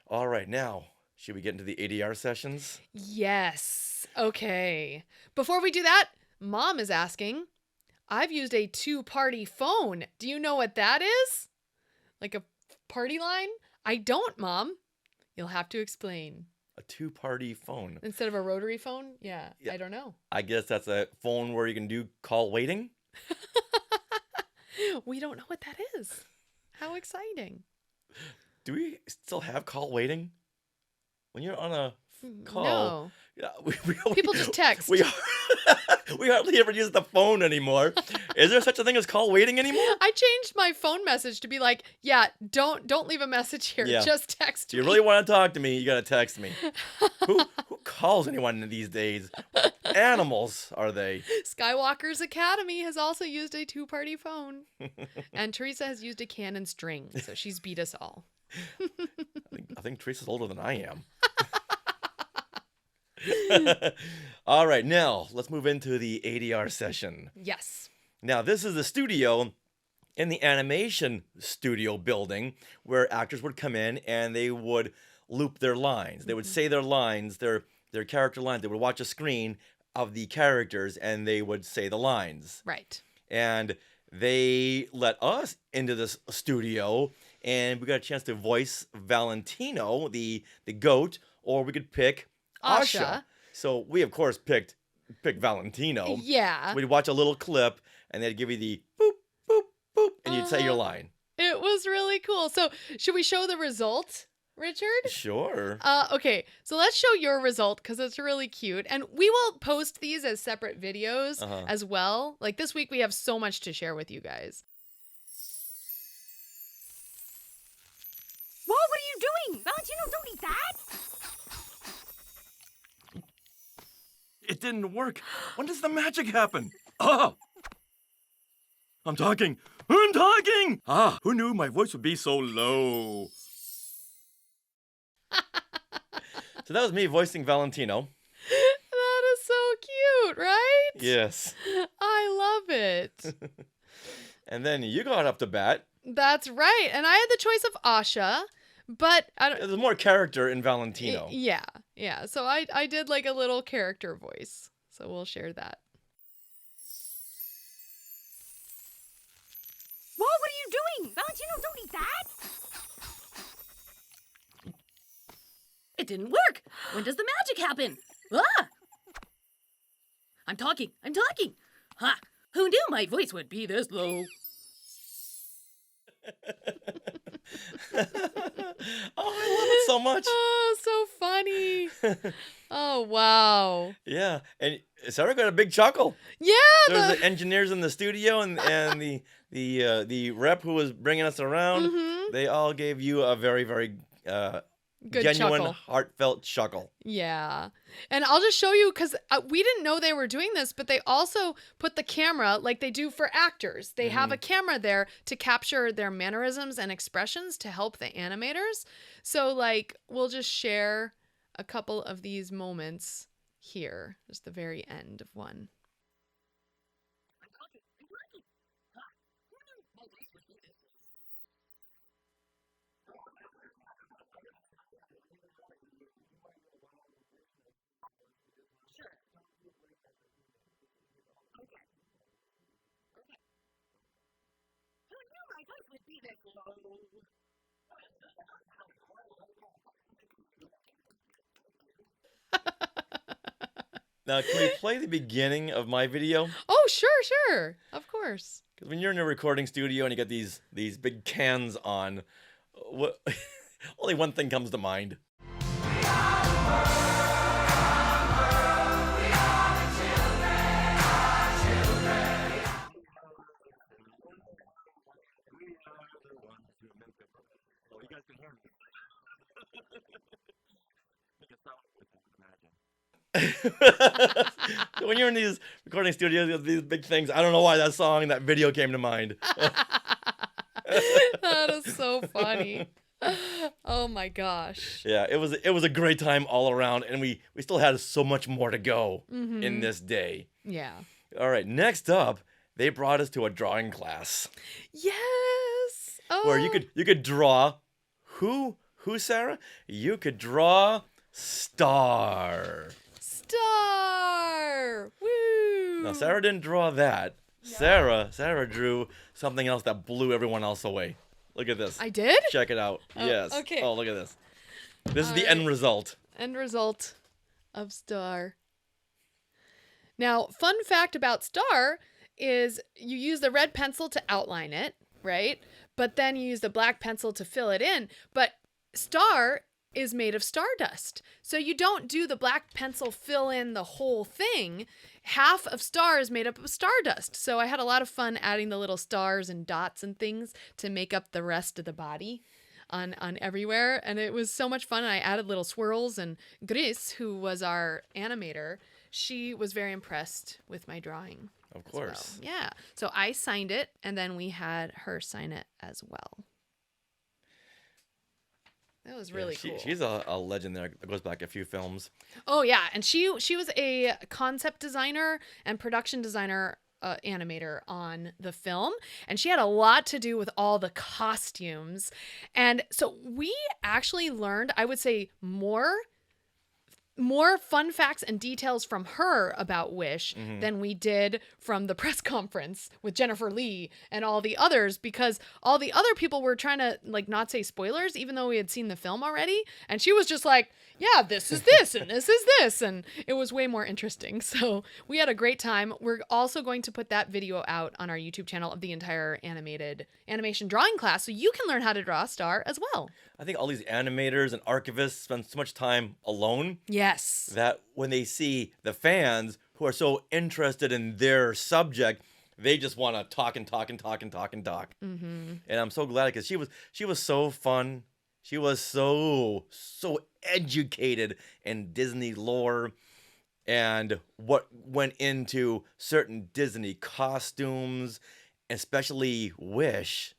Speaker 1: All right, now, should we get into the ADR sessions?
Speaker 2: Yes. Okay. Before we do that, Mom is asking, I've used a 2-party phone. Do you know what that is? Like a party line? I don't, Mom. You'll have to explain.
Speaker 1: A 2-party phone.
Speaker 2: Instead of a rotary phone? Yeah, I don't know.
Speaker 1: I guess that's a phone where you can do call waiting?
Speaker 2: We don't know what that is. How exciting.
Speaker 1: Do we still have call waiting? When you're on a call?
Speaker 2: No.
Speaker 1: Yeah,
Speaker 2: people just text.
Speaker 1: We hardly ever use the phone anymore. Is there such a thing as call waiting anymore?
Speaker 2: I changed my phone message to be like, yeah, don't leave a message here. Yeah. Just text me.
Speaker 1: If you really want to talk to me, you got to text me. Who calls anyone these days? What animals are they?
Speaker 2: Skywalker's Academy has also used a 2-party phone. And Teresa has used a Canon string, so she's beat us all.
Speaker 1: I think Teresa's older than I am. All right, now let's move into the ADR session.
Speaker 2: Yes.
Speaker 1: Now, this is the studio in the animation studio building where actors would come in and they would loop their lines. They would say their lines, their character lines. They would watch a screen of the characters and they would say the lines.
Speaker 2: Right.
Speaker 1: And they let us into this studio and we got a chance to voice Valentino, the goat, or we could pick Asha. So we, of course, picked Valentino.
Speaker 2: Yeah.
Speaker 1: We'd watch a little clip, and they'd give you the boop, boop, boop, and you'd say your line.
Speaker 2: It It was really cool. So should we show the result, Richard?
Speaker 1: Sure.
Speaker 2: Okay, so let's show your result because it's really cute. And we will post these as separate videos as well. Like this week, we have so much to share with you guys.
Speaker 13: Whoa, what are you doing? Valentino, don't eat that!
Speaker 1: It didn't work. When does the magic happen? Oh! I'm talking! I'm talking! Ah, who knew my voice would be so low? So that was me voicing Valentino.
Speaker 2: That is so cute, right?
Speaker 1: Yes.
Speaker 2: I love it.
Speaker 1: And then you got up to bat.
Speaker 2: That's right. And I had the choice of Asha, but I don't.
Speaker 1: There's more character in Valentino.
Speaker 2: Yeah. So I did like a little character voice. So we'll share that.
Speaker 13: Whoa, what are you doing? Valentino, don't eat that!
Speaker 14: It didn't work. When does the magic happen? Ah! I'm talking. Ha! Who knew my voice would be this low?
Speaker 1: Oh, I love it so much.
Speaker 2: Oh, so funny. Oh, wow.
Speaker 1: Yeah, and Sarah got a big chuckle.
Speaker 2: Yeah.
Speaker 1: There was the engineers in the studio and the rep who was bringing us around.
Speaker 2: Mm-hmm.
Speaker 1: They all gave you a very, very
Speaker 2: good
Speaker 1: genuine,
Speaker 2: chuckle.
Speaker 1: heartfelt chuckle.
Speaker 2: Yeah. And I'll just show you because we didn't know they were doing this, but they also put the camera like they do for actors. They have a camera there to capture their mannerisms and expressions to help the animators. So like we'll just share a couple of these moments here. Just the very end of one.
Speaker 1: Now, can we play the beginning of my video?
Speaker 2: Oh, sure. Of course.
Speaker 1: Because when you're in a recording studio and you got these big cans on, only one thing comes to mind. So when you're in these recording studios with these big things, I don't know why that video came to mind.
Speaker 2: That is so funny. Oh my gosh.
Speaker 1: Yeah, it was a great time all around, and we still had so much more to go in this day.
Speaker 2: Yeah.
Speaker 1: All right, next up, they brought us to a drawing class.
Speaker 2: Yes. Oh.
Speaker 1: Where you could draw who Sarah? You could draw Star.
Speaker 2: Star. Woo.
Speaker 1: Now Sarah didn't draw that. No. Sarah drew something else that blew everyone else away. Look at this.
Speaker 2: I did?
Speaker 1: Check it out.
Speaker 2: Oh,
Speaker 1: yes.
Speaker 2: okay.
Speaker 1: Oh, look at this. This is the end result.
Speaker 2: End result of Star. Now, fun fact about Star is you use the red pencil to outline it, right? But then you use the black pencil to fill it in. But Star is made of stardust. So you don't do the black pencil fill in the whole thing. Half of Star is made up of stardust. So I had a lot of fun adding the little stars and dots and things to make up the rest of the body on everywhere. And it was so much fun. And I added little swirls, and Gris, who was our animator, she was very impressed with my drawing.
Speaker 1: Of course.
Speaker 2: Well. Yeah. So I signed it, and then we had her sign it as well. That was really cool.
Speaker 1: She's a legend there. That goes back a few films.
Speaker 2: Oh, yeah. And she was a concept designer and production designer animator on the film. And she had a lot to do with all the costumes. And so we actually learned, I would say, more more fun facts and details from her about Wish than we did from the press conference with Jennifer Lee and all the others, because all the other people were trying to like not say spoilers, even though we had seen the film already. And she was just like, yeah, this is this and this is this. And it was way more interesting. So we had a great time. We're also going to put that video out on our YouTube channel of the entire animation drawing class, so you can learn how to draw a star as well.
Speaker 1: I think all these animators and archivists spend so much time alone.
Speaker 2: Yes.
Speaker 1: That when they see the fans who are so interested in their subject, they just want to talk and talk and talk and talk and talk. And I'm so glad because she was so fun. She was so educated in Disney lore and what went into certain Disney costumes, especially Wish,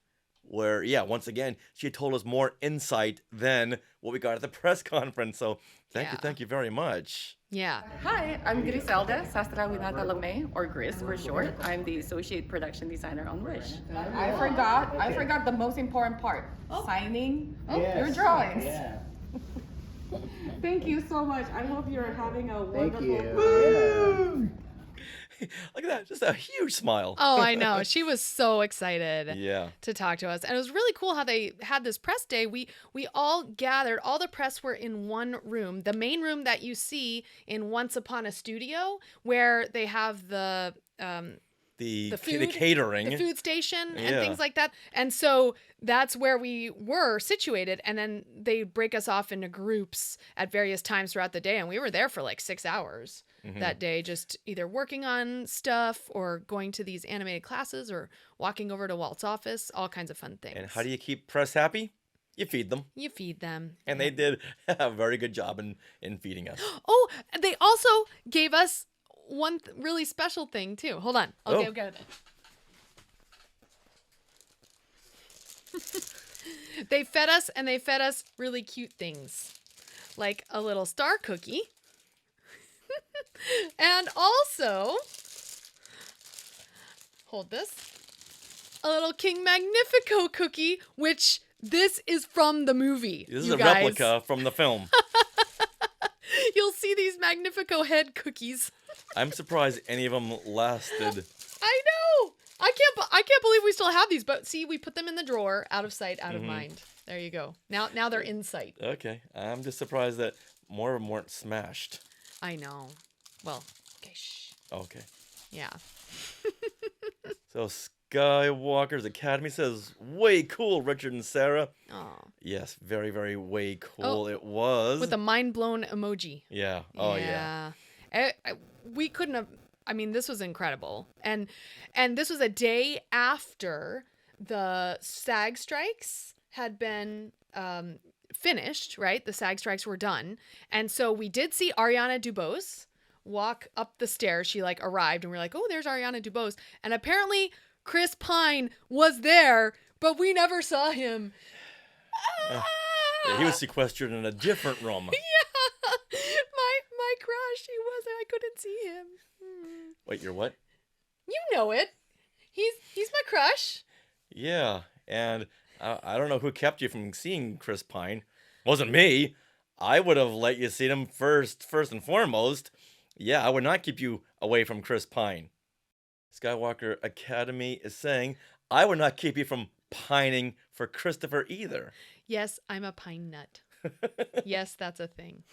Speaker 1: where, yeah, once again, she told us more insight than what we got at the press conference. So thank you very much.
Speaker 2: Yeah.
Speaker 15: Hi, I'm Griselda Sastra Winata Lamay, or Gris for short. I'm the associate production designer on Wish. I forgot the most important part. Signing your drawings.
Speaker 16: Yeah.
Speaker 15: Thank you so much. I hope you're having a wonderful
Speaker 1: Look at that, just a huge smile.
Speaker 2: Oh, I know. She was so excited
Speaker 1: to
Speaker 2: talk to us. And it was really cool how they had this press day. We all gathered, all the press were in one room, the main room that you see in Once Upon a Studio, where they have the food,
Speaker 1: the catering,
Speaker 2: the food station and things like that. And so that's where we were situated. And then they break us off into groups at various times throughout the day. And we were there for like 6 hours that day, just either working on stuff or going to these animated classes or walking over to Walt's office, all kinds of fun things.
Speaker 1: And how do you keep press happy? You feed them.
Speaker 2: You feed them.
Speaker 1: And they did a very good job in feeding us.
Speaker 2: Oh, they also gave us one really special thing too. Hold on. I'll get it. They fed us really cute things. Like a little star cookie. And also, hold this, a little King Magnifico cookie, which this is from the movie.
Speaker 1: This is a replica from the film.
Speaker 2: You'll see these Magnifico head cookies.
Speaker 1: I'm surprised any of them lasted.
Speaker 2: I know. I can't believe we still have these, but see, we put them in the drawer, out of sight, out of mind. There you go. Now they're in sight.
Speaker 1: Okay. I'm just surprised that more of them weren't smashed.
Speaker 2: I know. Well, okay, shh.
Speaker 1: Okay.
Speaker 2: Yeah.
Speaker 1: So Skywalker's Academy says, way cool, Richard and Sarah.
Speaker 2: Oh.
Speaker 1: Yes, very, very way cool it was.
Speaker 2: With a mind-blown emoji.
Speaker 1: Yeah. Oh, yeah.
Speaker 2: We couldn't have, I mean, this was incredible. And this was a day after the SAG strikes had been finished, right? The SAG strikes were done. And so we did see Ariana DeBose walk up the stairs. She like arrived and we're like, oh, there's Ariana DeBose. And apparently Chris Pine was there, but we never saw him.
Speaker 1: Yeah, he was sequestered in a different room.
Speaker 2: Yeah. My crush, he wasn't. I couldn't see him.
Speaker 1: Wait, you're what?
Speaker 2: You know it. He's my crush.
Speaker 1: Yeah, and I don't know who kept you from seeing Chris Pine. Wasn't me. I would have let you see him first and foremost. Yeah, I would not keep you away from Chris Pine. Skywalker Academy is saying, I would not keep you from pining for Christopher either.
Speaker 2: Yes, I'm a pine nut. Yes, that's a thing.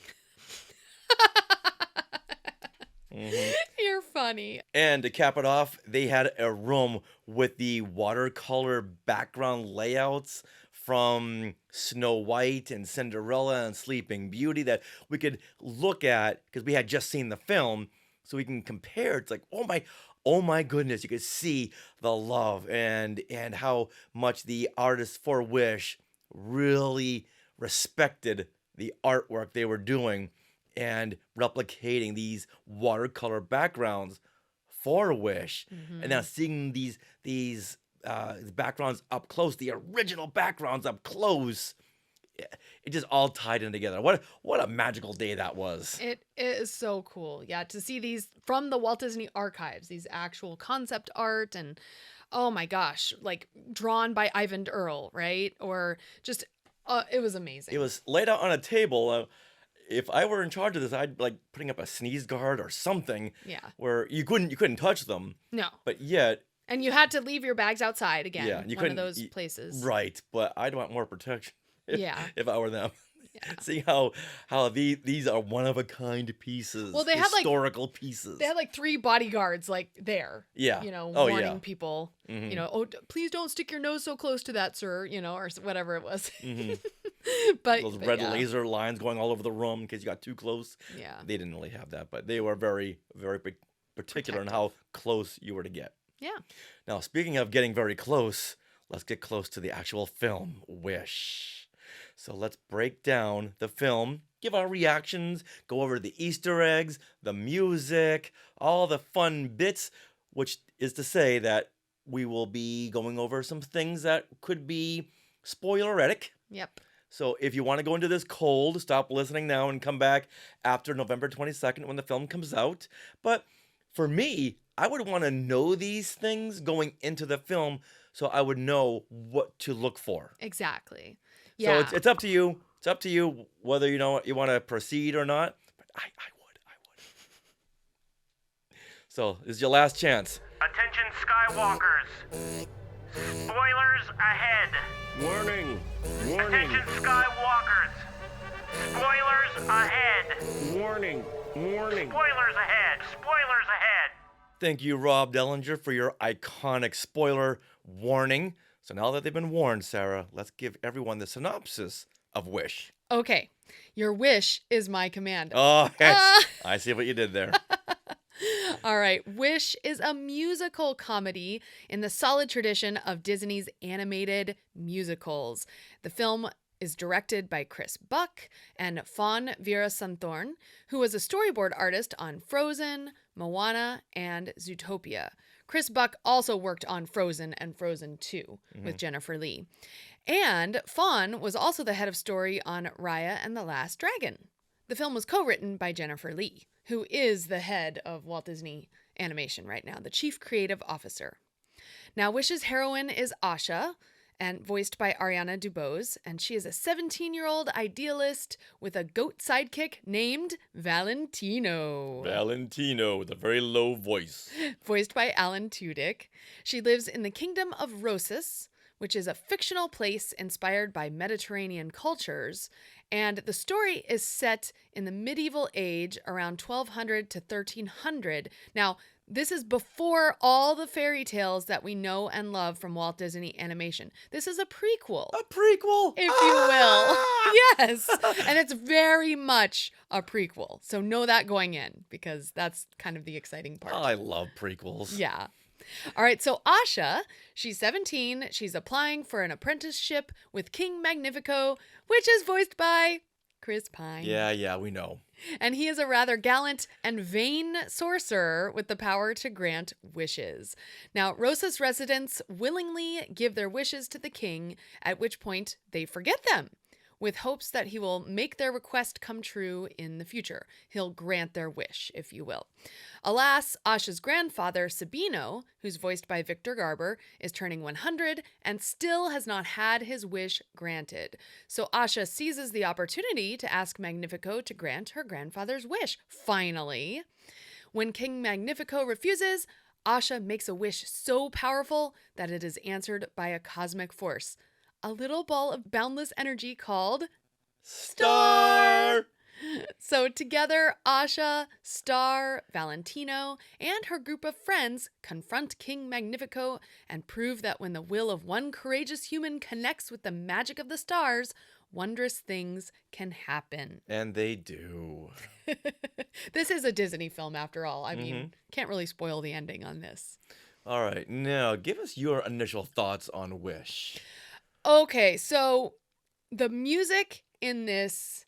Speaker 2: You're funny.
Speaker 1: And to cap it off, they had a room with the watercolor background layouts from Snow White and Cinderella and Sleeping Beauty that we could look at because we had just seen the film, so we can compare. It's like, oh my goodness, you could see the love and how much the artists for Wish really respected the artwork they were doing and replicating these watercolor backgrounds for Wish. And now seeing these backgrounds up close, the original backgrounds up close, it just all tied in together. What a magical day that was.
Speaker 2: It is so cool. Yeah, to see these from the Walt Disney Archives, these actual concept art, and oh my gosh, like drawn by Ivan Earl, right? Or just, it was amazing.
Speaker 1: It was laid out on a table. if I were in charge of this, I'd like putting up a sneeze guard or something.
Speaker 2: Yeah.
Speaker 1: Where you couldn't touch them.
Speaker 2: No.
Speaker 1: But yet.
Speaker 2: And you had to leave your bags outside again.
Speaker 1: Yeah, you
Speaker 2: one of
Speaker 1: couldn't.
Speaker 2: those places.
Speaker 1: Right, but I'd want more protection.
Speaker 2: Yeah.
Speaker 1: If I were them.
Speaker 2: Yeah.
Speaker 1: See how these are one of a kind pieces.
Speaker 2: Well, they had
Speaker 1: historical pieces.
Speaker 2: They had like 3 bodyguards like there.
Speaker 1: Yeah.
Speaker 2: You know,
Speaker 1: Oh,
Speaker 2: warning
Speaker 1: yeah.
Speaker 2: people.
Speaker 1: Mhm.
Speaker 2: You know, please don't stick your nose so close to that, sir. You know, or whatever it was.
Speaker 1: Mhm.
Speaker 2: but
Speaker 1: Those
Speaker 2: but
Speaker 1: red
Speaker 2: yeah.
Speaker 1: laser lines going all over the room in case you got too close.
Speaker 2: Yeah.
Speaker 1: They didn't really have that, but they were very, very particular in how close you were to get.
Speaker 2: Yeah.
Speaker 1: Now, speaking of getting very close, let's get close to the actual film, Wish. So let's break down the film, give our reactions, go over the Easter eggs, the music, all the fun bits, which is to say that we will be going over some things that could be spoilerific.
Speaker 2: Yep.
Speaker 1: So if you want to go into this cold, stop listening now and come back after November 22nd when the film comes out. But for me, I would want to know these things going into the film so I would know what to look for.
Speaker 2: Exactly. Yeah.
Speaker 1: So it's up to you. It's up to you whether you want to proceed or not. But I would. So this is your last chance.
Speaker 16: Attention Skywalkers. Spoilers ahead.
Speaker 5: Warning!
Speaker 16: Attention Skywalkers. Spoilers ahead.
Speaker 5: Warning! Warning!
Speaker 16: Spoilers ahead. Spoilers ahead.
Speaker 1: Thank you, Rob Dellinger, for your iconic spoiler warning. So now that they've been warned, Sarah, let's give everyone the synopsis of Wish.
Speaker 2: Okay. Your wish is my command.
Speaker 1: Oh, yes. I see what you did there.
Speaker 2: All right. Wish is a musical comedy in the solid tradition of Disney's animated musicals. The film is directed by Chris Buck and Fawn Veerasunthorn, who was a storyboard artist on Frozen, Moana, and Zootopia. Chris Buck also worked on Frozen and Frozen 2 with Jennifer Lee. And Fawn was also the head of story on Raya and the Last Dragon. The film was co-written by Jennifer Lee, who is the head of Walt Disney Animation right now, the chief creative officer. Now, Wish's heroine is Asha, and voiced by Ariana DeBose, and she is a 17-year-old idealist with a goat sidekick named Valentino.
Speaker 1: Valentino with a very low voice.
Speaker 2: Voiced by Alan Tudyk. She lives in the kingdom of Rosas, which is a fictional place inspired by Mediterranean cultures, and the story is set in the medieval age around 1200 to 1300. Now, this is before all the fairy tales that we know and love from Walt Disney Animation. This is a prequel.
Speaker 1: A prequel?
Speaker 2: If you will. Yes. And it's very much a prequel. So know that going in, because that's kind of the exciting part.
Speaker 1: I love prequels.
Speaker 2: Yeah. All right, so Asha, she's 17. She's applying for an apprenticeship with King Magnifico, which is voiced by Chris Pine.
Speaker 1: Yeah, we know.
Speaker 2: And he is a rather gallant and vain sorcerer with the power to grant wishes. Now, Rosas residents willingly give their wishes to the king, at which point they forget them, with hopes that he will make their request come true in the future. He'll grant their wish, if you will. Alas, Asha's grandfather, Sabino, who's voiced by Victor Garber, is turning 100 and still has not had his wish granted. So Asha seizes the opportunity to ask Magnifico to grant her grandfather's wish, finally. When King Magnifico refuses, Asha makes a wish so powerful that it is answered by a cosmic force. A little ball of boundless energy called Star. So together, Asha, Star, Valentino, and her group of friends confront King Magnifico and prove that when the will of one courageous human connects with the magic of the stars, wondrous things can happen.
Speaker 1: And they do.
Speaker 2: This is a Disney film after all. I mean, can't really spoil the ending on this.
Speaker 1: All right, now give us your initial thoughts on Wish.
Speaker 2: Okay, so the music in this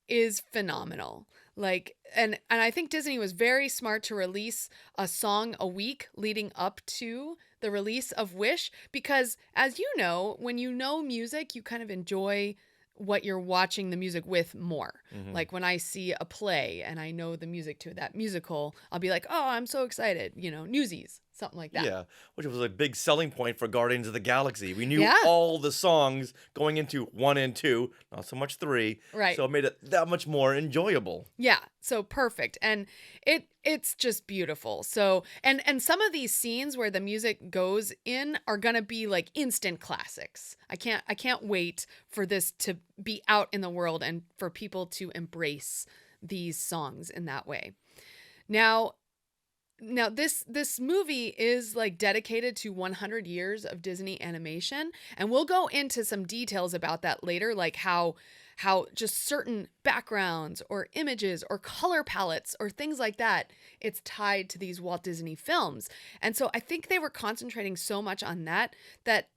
Speaker 2: is phenomenal. Like, and I think Disney was very smart to release a song a week leading up to the release of Wish, because as you know, when you know music, you kind of enjoy what you're watching the music with more. Like when I see a play and I know the music to that musical, I'll be like, oh, I'm so excited, you know, Newsies, something like that.
Speaker 1: Yeah, which was a big selling point for Guardians of the Galaxy. We knew
Speaker 2: Yeah.
Speaker 1: all the songs going into 1 and 2, not so much 3.
Speaker 2: Right.
Speaker 1: So it made it that much more enjoyable.
Speaker 2: Yeah, so perfect. And it's just beautiful. So and some of these scenes where the music goes in are going to be like instant classics. I can't wait for this to be out in the world and for people to embrace these songs in that way. Now this movie is like dedicated to 100 years of Disney animation, and we'll go into some details about that later, like how just certain backgrounds or images or color palettes or things like that, it's tied to these Walt Disney films. And so I think they were concentrating so much on that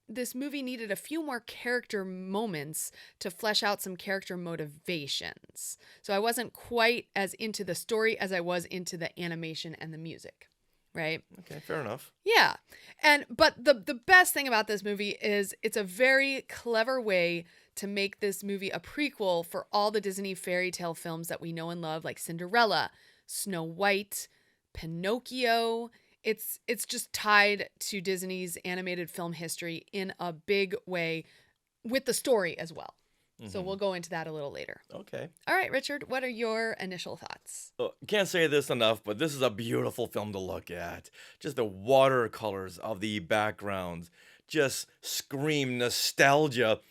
Speaker 2: this movie needed a few more character moments to flesh out some character motivations. So I wasn't quite as into the story as I was into the animation and the music, right?
Speaker 1: Okay, fair enough.
Speaker 2: Yeah. But the best thing about this movie is it's a very clever way to make this movie a prequel for all the Disney fairy tale films that we know and love, like Cinderella, Snow White, Pinocchio. It's just tied to Disney's animated film history in a big way with the story as well. So we'll go into that a little later.
Speaker 1: Okay.
Speaker 2: All right, Richard, what are your initial thoughts?
Speaker 1: Can't say this enough, but this is a beautiful film to look at. Just the watercolors of the backgrounds just scream nostalgia,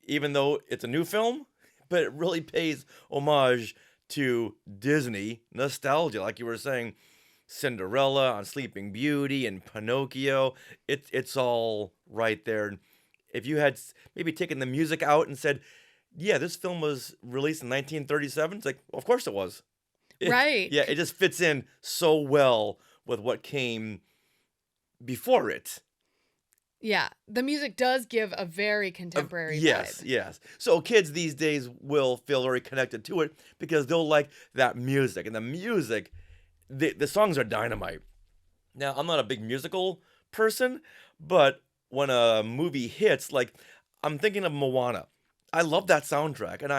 Speaker 1: even though it's a new film, but it really pays homage to Disney nostalgia. Like you were saying, Cinderella on Sleeping Beauty and Pinocchio, it's all right there. If you had maybe taken the music out and said, yeah, this film was released in 1937, it's like, well, of course it was.
Speaker 2: Right.
Speaker 1: Yeah, it just fits in so well with what came before it.
Speaker 2: Yeah, the music does give a very contemporary
Speaker 1: Yes,
Speaker 2: vibe.
Speaker 1: yes. So kids these days will feel very connected to it because they'll like that music. And the music, the songs are dynamite. Now, I'm not a big musical person, but when a movie hits, like, I'm thinking of Moana. I love that soundtrack, and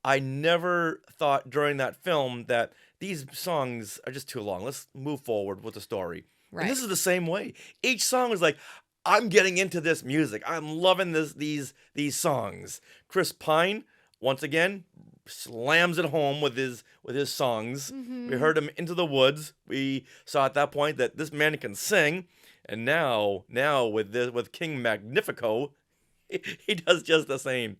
Speaker 1: I never thought during that film that these songs are just too long. Let's move forward with the story.
Speaker 2: Right.
Speaker 1: And this is the same way. Each song is like, I'm getting into this music. I'm loving these songs. Chris Pine, once again, slams it home with his songs. We heard him Into the Woods. We saw at that point that this man can sing, and now with King Magnifico, he does just the same.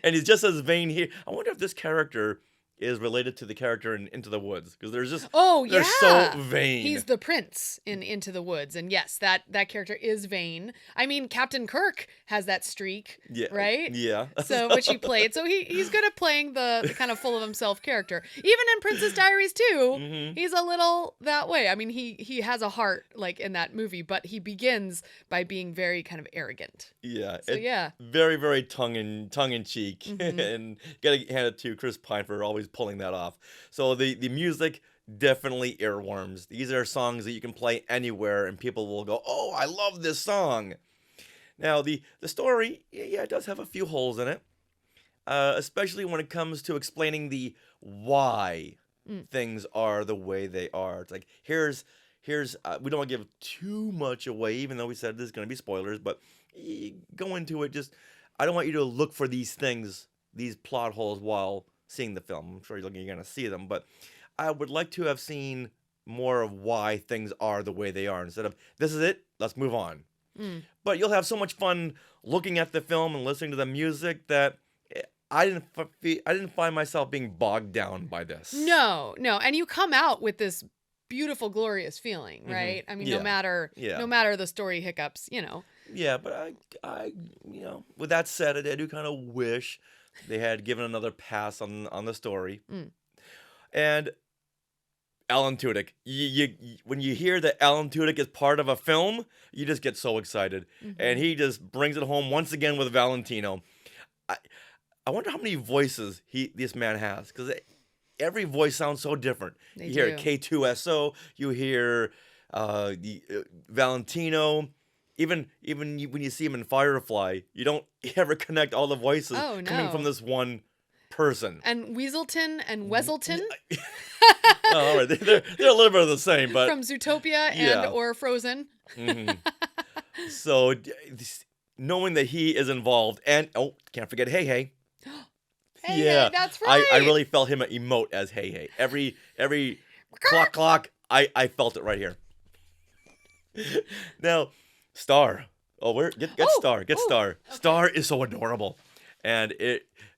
Speaker 1: And he's just as vain here. I wonder if this character is related to the character in Into the Woods, because they're so vain.
Speaker 2: He's the prince in Into the Woods, and yes, that character is vain. I mean, Captain Kirk has that streak, right?
Speaker 1: Yeah.
Speaker 2: So which he played. So he's good at playing the kind of full of himself character. Even in Princess Diaries too, he's a little that way. I mean, he has a heart like in that movie, but he begins by being very kind of arrogant.
Speaker 1: Yeah.
Speaker 2: So yeah.
Speaker 1: Very, very tongue in cheek, and gotta hand it to Chris Pine for always pulling that off. So the music, definitely earworms. These are songs that you can play anywhere and people will go, oh, I love this song. Now the story, yeah, it does have a few holes in it, especially when it comes to explaining the why things are the way they are. It's like, here's we don't want to give too much away, even though we said this is going to be spoilers, but go into it. Just, I don't want you to look for these things, these plot holes while seeing the film. I'm sure you're going to see them, but I would like to have seen more of why things are the way they are instead of, this is it, let's move on. But you'll have so much fun looking at the film and listening to the music that I didn't find myself being bogged down by this.
Speaker 2: No, and you come out with this beautiful, glorious feeling, right? I mean, no matter the story hiccups,
Speaker 1: Yeah, but I with that said, I do kind of wish they had given another pass on the story. And Alan Tudyk, when you hear that Alan Tudyk is part of a film, you just get so excited. And he just brings it home once again with Valentino. I wonder how many voices this man has, because every voice sounds so different. You hear K2SO, you hear Valentino. Even when you see him in Firefly, you don't ever connect all the voices coming from this one person.
Speaker 2: And Weaselton and Weselton.
Speaker 1: all right, they're a little bit of the same, but
Speaker 2: From Zootopia and
Speaker 1: yeah.
Speaker 2: or Frozen.
Speaker 1: So knowing that he is involved, and can't forget Hey Hey.
Speaker 2: Hey,
Speaker 1: Yeah,
Speaker 2: hey, that's right.
Speaker 1: I really felt him emote as Hey Hey. Every clock, I felt it right here. Now, Star. Get Star. Get Star.
Speaker 2: Okay.
Speaker 1: Star is so adorable, and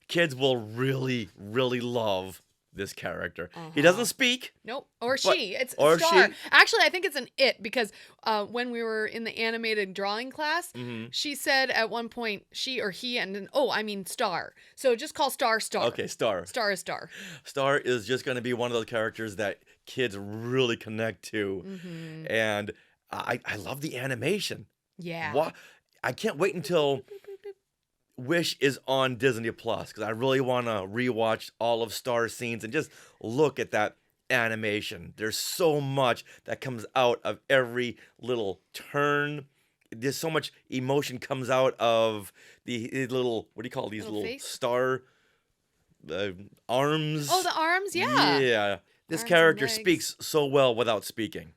Speaker 1: kids will really, really love this character. He doesn't speak.
Speaker 2: Nope. Or
Speaker 1: but-
Speaker 2: she. It's
Speaker 1: or
Speaker 2: Star.
Speaker 1: she.
Speaker 2: Actually, I think it's an it because when we were in the animated drawing class, she said at one point she or he and then Star. So just call Star Star.
Speaker 1: Okay, Star.
Speaker 2: Star is Star.
Speaker 1: Star is just going to be one of those characters that kids really connect to, and I love the animation.
Speaker 2: Yeah.
Speaker 1: I can't wait until Wish is on Disney Plus because I really want to rewatch all of Star's scenes and just look at that animation. There's so much that comes out of every little turn. There's so much emotion comes out of the little, what do you call these little
Speaker 2: face?
Speaker 1: star arms?
Speaker 2: Oh, the arms? Yeah.
Speaker 1: Yeah. This
Speaker 2: Arms and
Speaker 1: character
Speaker 2: legs.
Speaker 1: speaks so well without speaking.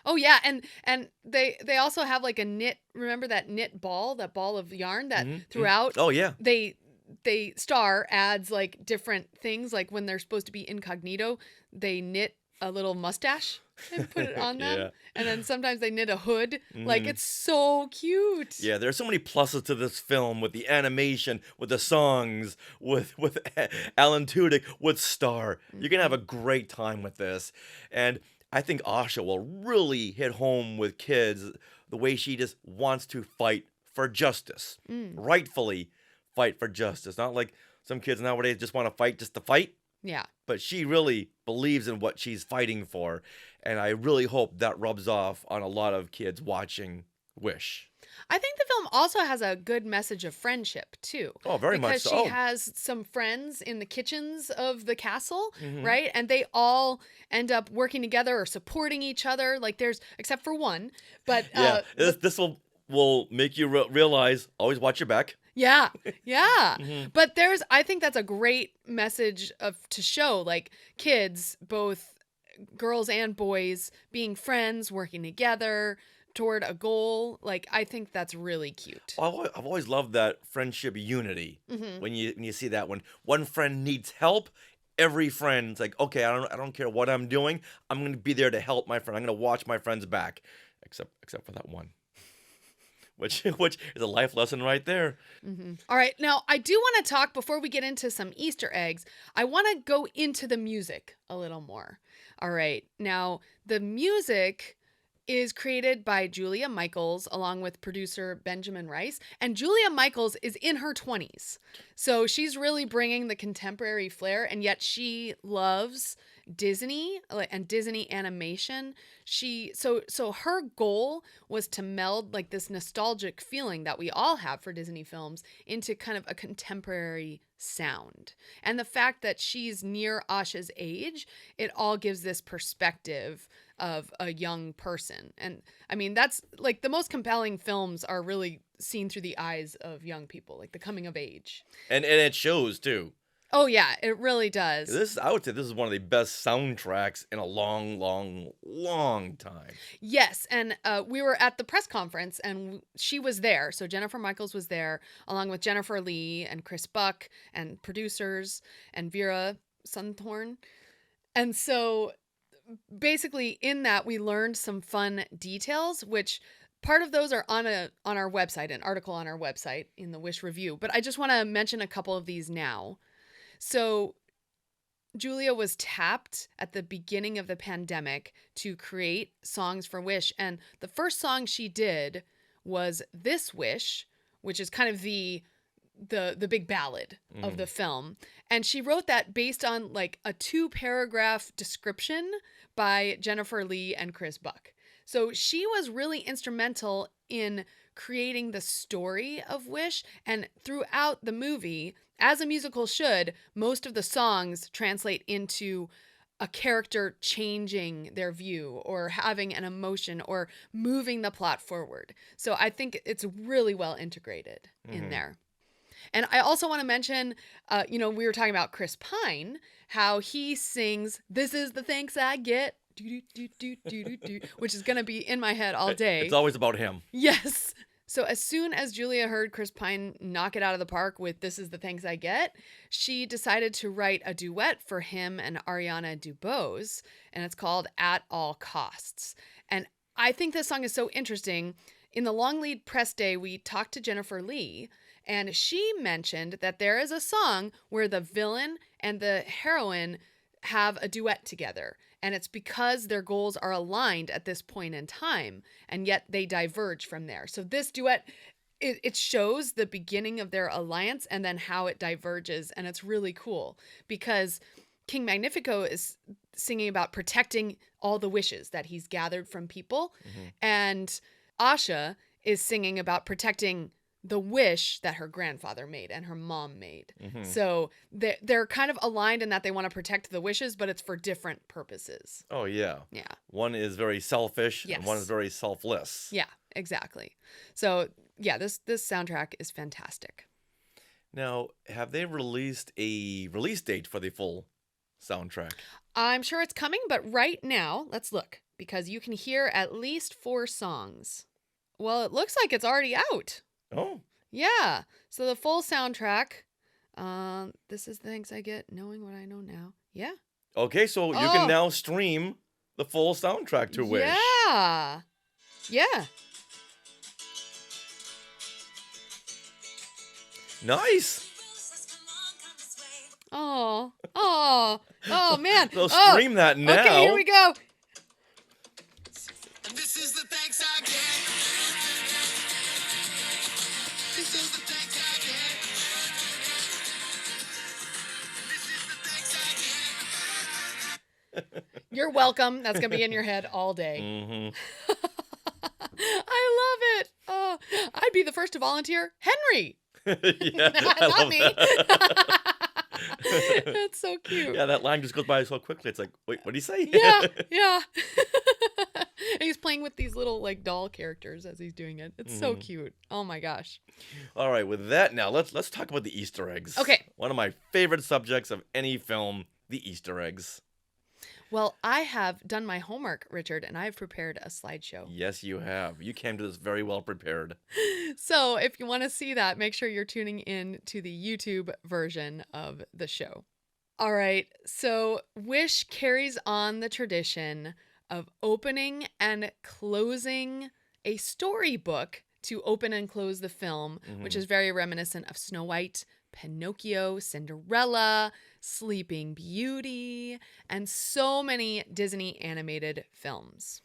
Speaker 2: Oh yeah, and they also have like a knit. Remember that knit ball, that ball of yarn that throughout.
Speaker 1: Oh yeah.
Speaker 2: They Star adds like different things. Like when they're supposed to be incognito, they knit a little mustache and put it on them.
Speaker 1: Yeah.
Speaker 2: And then sometimes they knit a hood. Like it's so cute.
Speaker 1: Yeah, there's so many pluses to this film with the animation, with the songs, with Alan Tudyk, with Star. You're gonna have a great time with this, and I think Asha will really hit home with kids the way she just wants to fight for justice, rightfully fight for justice. Not like some kids nowadays just want to fight just to fight.
Speaker 2: Yeah.
Speaker 1: But she really believes in what she's fighting for, and I really hope that rubs off on a lot of kids watching Wish.
Speaker 2: I think the film also has a good message of friendship too.
Speaker 1: Oh, very much
Speaker 2: because
Speaker 1: so.
Speaker 2: she
Speaker 1: Oh.
Speaker 2: has some friends in the kitchens of the castle,
Speaker 1: Mhm.
Speaker 2: right? And they all end up working together or supporting each other. Like there's, except for one, but
Speaker 1: Yeah, this will make you realize always watch your back.
Speaker 2: yeah, yeah.
Speaker 1: Mhm.
Speaker 2: But I think that's a great message to show like kids, both girls and boys, being friends, working together toward a goal. Like I think that's really cute.
Speaker 1: I've always loved that friendship unity.
Speaker 2: Mhm.
Speaker 1: When you see that when one friend needs help, every friend's like, okay, I don't care what I'm doing, I'm gonna be there to help my friend. I'm gonna watch my friend's back, except for that one, which is a life lesson right there.
Speaker 2: All right, now I do want to talk before we get into some Easter eggs. I want to go into the music a little more. All right, now the music is created by Julia Michaels along with producer Benjamin Rice, and Julia Michaels is in her 20s. So she's really bringing the contemporary flair, and yet she loves Disney and Disney animation. So her goal was to meld like this nostalgic feeling that we all have for Disney films into kind of a contemporary sound. And the fact that she's near Asha's age, it all gives this perspective of a young person. And I mean, that's like the most compelling films are really seen through the eyes of young people, like the coming of age.
Speaker 1: And it shows too.
Speaker 2: Oh yeah, it really does.
Speaker 1: I would say this is one of the best soundtracks in a long, long, long time.
Speaker 2: Yes, and we were at the press conference and she was there. So Jennifer Michaels was there along with Jennifer Lee and Chris Buck and producers and Vera Sunthorn. And so basically in that we learned some fun details, which part of those are on our website, an article on our website in the Wish Review. But I just want to mention a couple of these now. So Julia was tapped at the beginning of the pandemic to create songs for Wish. And the first song she did was This Wish, which is kind of the big ballad of the film. And she wrote that based on like a 2-paragraph description by Jennifer Lee and Chris Buck. So she was really instrumental in creating the story of Wish. And throughout the movie, as a musical should, most of the songs translate into a character changing their view or having an emotion or moving the plot forward. So I think it's really well integrated in there. And I also want to mention, we were talking about Chris Pine, how he sings, "This is the thanks I get," which is going to be in my head all day.
Speaker 1: It's always about him.
Speaker 2: Yes. So as soon as Julia heard Chris Pine knock it out of the park with "This is the thanks I get," she decided to write a duet for him and Ariana DeBose, and it's called "At All Costs." And I think this song is so interesting. In the Long Lead Press Day, we talked to Jennifer Lee, and she mentioned that there is a song where the villain and the heroine have a duet together. And it's because their goals are aligned at this point in time, and yet they diverge from there. So this duet, it shows the beginning of their alliance and then how it diverges. And it's really cool because King Magnifico is singing about protecting all the wishes that he's gathered from people. Mm-hmm. And Asha is singing about protecting the wish that her grandfather made and her mom made. Mm-hmm. So they're kind of aligned in that they want to protect the wishes, but it's for different purposes.
Speaker 1: Oh, yeah.
Speaker 2: Yeah.
Speaker 1: One is very selfish,
Speaker 2: yes.
Speaker 1: and one is very selfless.
Speaker 2: Yeah, exactly. So, yeah, this soundtrack is fantastic.
Speaker 1: Now, have they released a release date for the full soundtrack?
Speaker 2: I'm sure it's coming, but right now, let's look, because you can hear at least 4 songs. Well, it looks like it's already out.
Speaker 1: Oh.
Speaker 2: Yeah. So the full soundtrack, "This is the thanks I get, knowing what I know now." Yeah.
Speaker 1: Okay, so you can now stream the full soundtrack to Wish.
Speaker 2: Yeah. Yeah.
Speaker 1: Nice.
Speaker 2: Oh, man.
Speaker 1: So stream that now.
Speaker 2: Okay, here we go.
Speaker 11: This is the thanks I get. This is the thanks I get. This is the thanks I get.
Speaker 2: You're welcome. That's going to be in your head all day.
Speaker 1: Mm-hmm.
Speaker 2: I love it. Oh, I'd be the first to volunteer. Henry.
Speaker 1: Yeah,
Speaker 2: Not me. That's so cute.
Speaker 1: Yeah, that line just goes by so quickly. It's like, wait, what did he say?
Speaker 2: Yeah. And he's playing with these little like doll characters as he's doing it. It's so cute. Oh my gosh.
Speaker 1: All right, with that now, let's talk about the Easter eggs.
Speaker 2: Okay.
Speaker 1: One of my favorite subjects of any film, the Easter eggs.
Speaker 2: Well, I have done my homework, Richard, and I have prepared a slideshow.
Speaker 1: Yes, you have. You came to this very well prepared.
Speaker 2: So if you want to see that, make sure you're tuning in to the YouTube version of the show. All right. So Wish carries on the tradition of opening and closing a storybook to open and close the film, which is very reminiscent of Snow White, Pinocchio, Cinderella, Sleeping Beauty, and so many Disney animated films.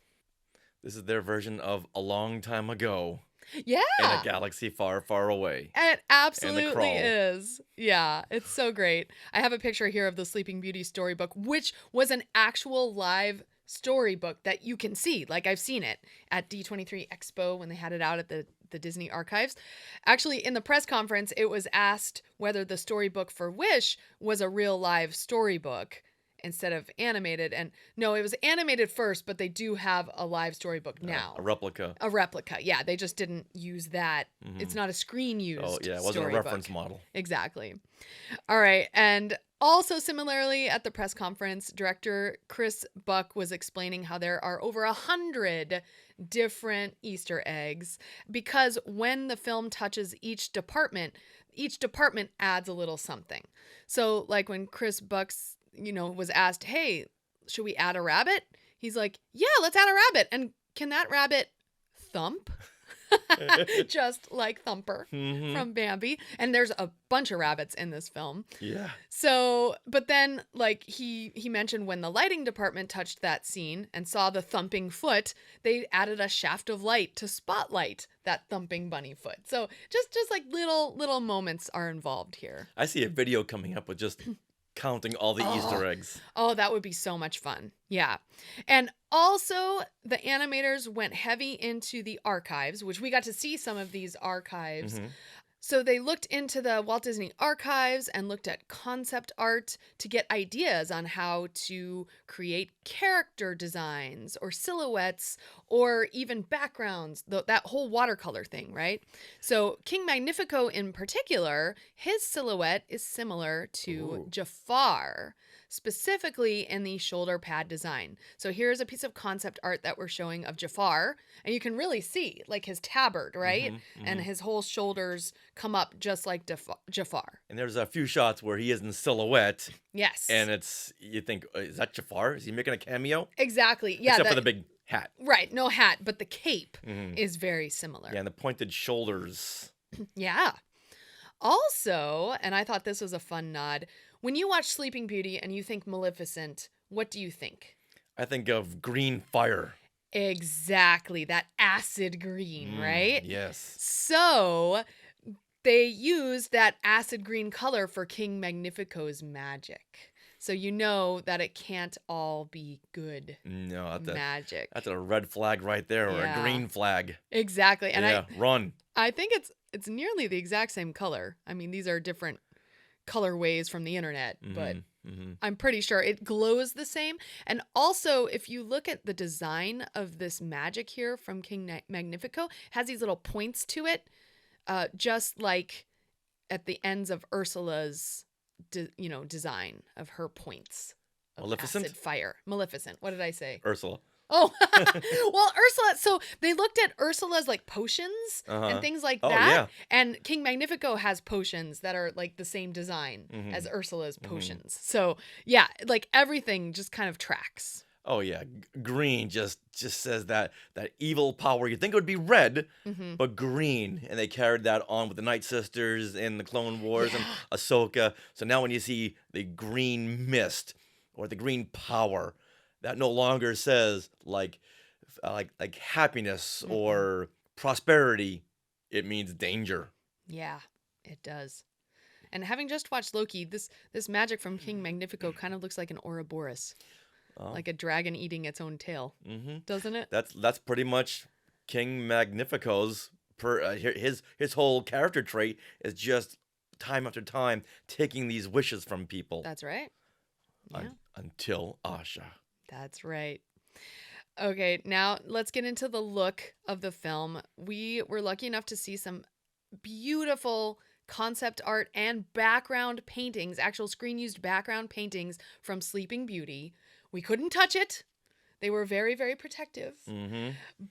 Speaker 1: This is their version of A Long Time Ago.
Speaker 2: Yeah.
Speaker 1: In a galaxy far, far away.
Speaker 2: It absolutely is. Yeah, it's so great. I have a picture here of the Sleeping Beauty storybook, which was an actual live storybook that you can see. Like, I've seen it at D23 Expo when they had it out at the Disney Archives. Actually, in the press conference, it was asked whether the storybook for Wish was a real live storybook instead of animated. And no, it was animated first, but they do have a live storybook now.
Speaker 1: A replica.
Speaker 2: A replica, yeah. They just didn't use that. It's not a screen used
Speaker 1: yeah, it wasn't
Speaker 2: storybook.
Speaker 1: a reference model.
Speaker 2: Exactly. All right, and also similarly at the press conference, director Chris Buck was explaining how there are over 100 different Easter eggs because when the film touches each department adds a little something. So like when Chris Buck's was asked, hey, should we add a rabbit? He's like, yeah, let's add a rabbit. And can that rabbit thump? Just like Thumper from Bambi. And there's a bunch of rabbits in this film.
Speaker 1: Yeah.
Speaker 2: So, but then like he mentioned when the lighting department touched that scene and saw the thumping foot, they added a shaft of light to spotlight that thumping bunny foot. So just like little moments are involved here.
Speaker 1: I see a video coming up with just counting all the Easter eggs.
Speaker 2: Oh, that would be so much fun. Yeah. And also, the animators went heavy into the archives, which we got to see some of these archives. So they looked into the Walt Disney archives and looked at concept art to get ideas on how to create character designs or silhouettes or even backgrounds, that whole watercolor thing, right? So King Magnifico in particular, his silhouette is similar to Jafar, specifically in the shoulder pad design. So here's a piece of concept art that we're showing of Jafar, and you can really see like his tabard, right? And his whole shoulders come up just like Jafar.
Speaker 1: And there's a few shots where he is in silhouette.
Speaker 2: Yes.
Speaker 1: And you think, is that Jafar? Is he making a cameo?
Speaker 2: Exactly. Yeah.
Speaker 1: Except for the big hat.
Speaker 2: Right. No hat, but the cape is very similar.
Speaker 1: Yeah, and the pointed shoulders.
Speaker 2: Yeah. Also, and I thought this was a fun nod, when you watch Sleeping Beauty and you think Maleficent, what do you think?
Speaker 1: I think of green fire.
Speaker 2: Exactly. That acid green, right?
Speaker 1: Yes.
Speaker 2: So they used that acid green color for King Magnifico's magic. So you know that it can't all be good magic.
Speaker 1: That's a red flag right there, or a green flag.
Speaker 2: Exactly. And
Speaker 1: run.
Speaker 2: I think it's nearly the exact same color. I mean, these are different colorways from the internet, but I'm pretty sure it glows the same. And also, if you look at the design of this magic here from King Magnifico, it has these little points to it, just like at the ends of Ursula's design of her points of
Speaker 1: Maleficent?
Speaker 2: acid fire. Maleficent. What did I say?
Speaker 1: Ursula.
Speaker 2: Oh, well, Ursula. So they looked at Ursula's like potions and things like that.
Speaker 1: Yeah.
Speaker 2: And King Magnifico has potions that are like the same design as Ursula's potions. So yeah, like everything just kind of tracks.
Speaker 1: Oh yeah, green just says that evil power. You'd think it would be red, but green, and they carried that on with the Night Sisters in the Clone Wars and Ahsoka. So now when you see the green mist or the green power, that no longer says like happiness or prosperity. It means danger.
Speaker 2: Yeah, it does. And having just watched Loki, this magic from King Magnifico kind of looks like an Ouroboros. Like a dragon eating its own tail, doesn't it?
Speaker 1: That's pretty much King Magnifico's his whole character trait is just time after time taking these wishes from people.
Speaker 2: That's right. Yeah.
Speaker 1: Until Asha.
Speaker 2: That's right. Okay, now let's get into the look of the film. We were lucky enough to see some beautiful concept art and background paintings, actual screen-used background paintings from Sleeping Beauty. We couldn't touch it. They were very, very protective.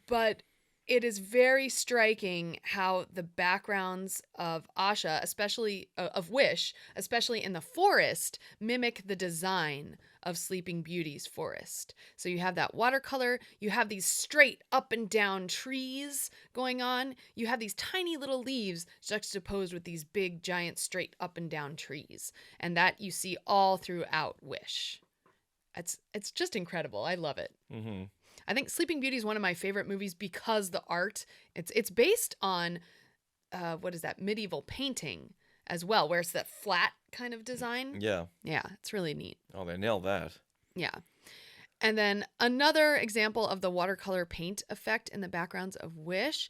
Speaker 2: But it is very striking how the backgrounds of Asha, especially of Wish, especially in the forest, mimic the design of Sleeping Beauty's forest. So you have that watercolor, you have these straight up and down trees going on, you have these tiny little leaves juxtaposed with these big, giant, straight up and down trees. And that you see all throughout Wish. It's just incredible. I love it. I think Sleeping Beauty is one of my favorite movies because the art, it's based on, medieval painting as well, where it's that flat kind of design.
Speaker 1: Yeah.
Speaker 2: Yeah, it's really neat.
Speaker 1: Oh, they nailed that.
Speaker 2: Yeah. And then another example of the watercolor paint effect in the backgrounds of Wish.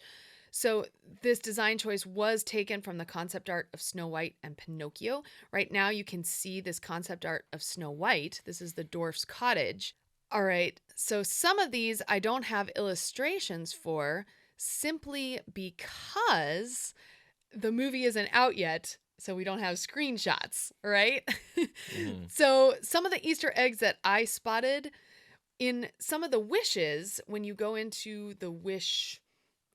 Speaker 2: So this design choice was taken from the concept art of Snow White and Pinocchio. Right now you can see this concept art of Snow White. This is the dwarf's cottage. All right, so some of these I don't have illustrations for simply because the movie isn't out yet, so we don't have screenshots, right? So some of the Easter eggs that I spotted in some of the wishes, when you go into the wish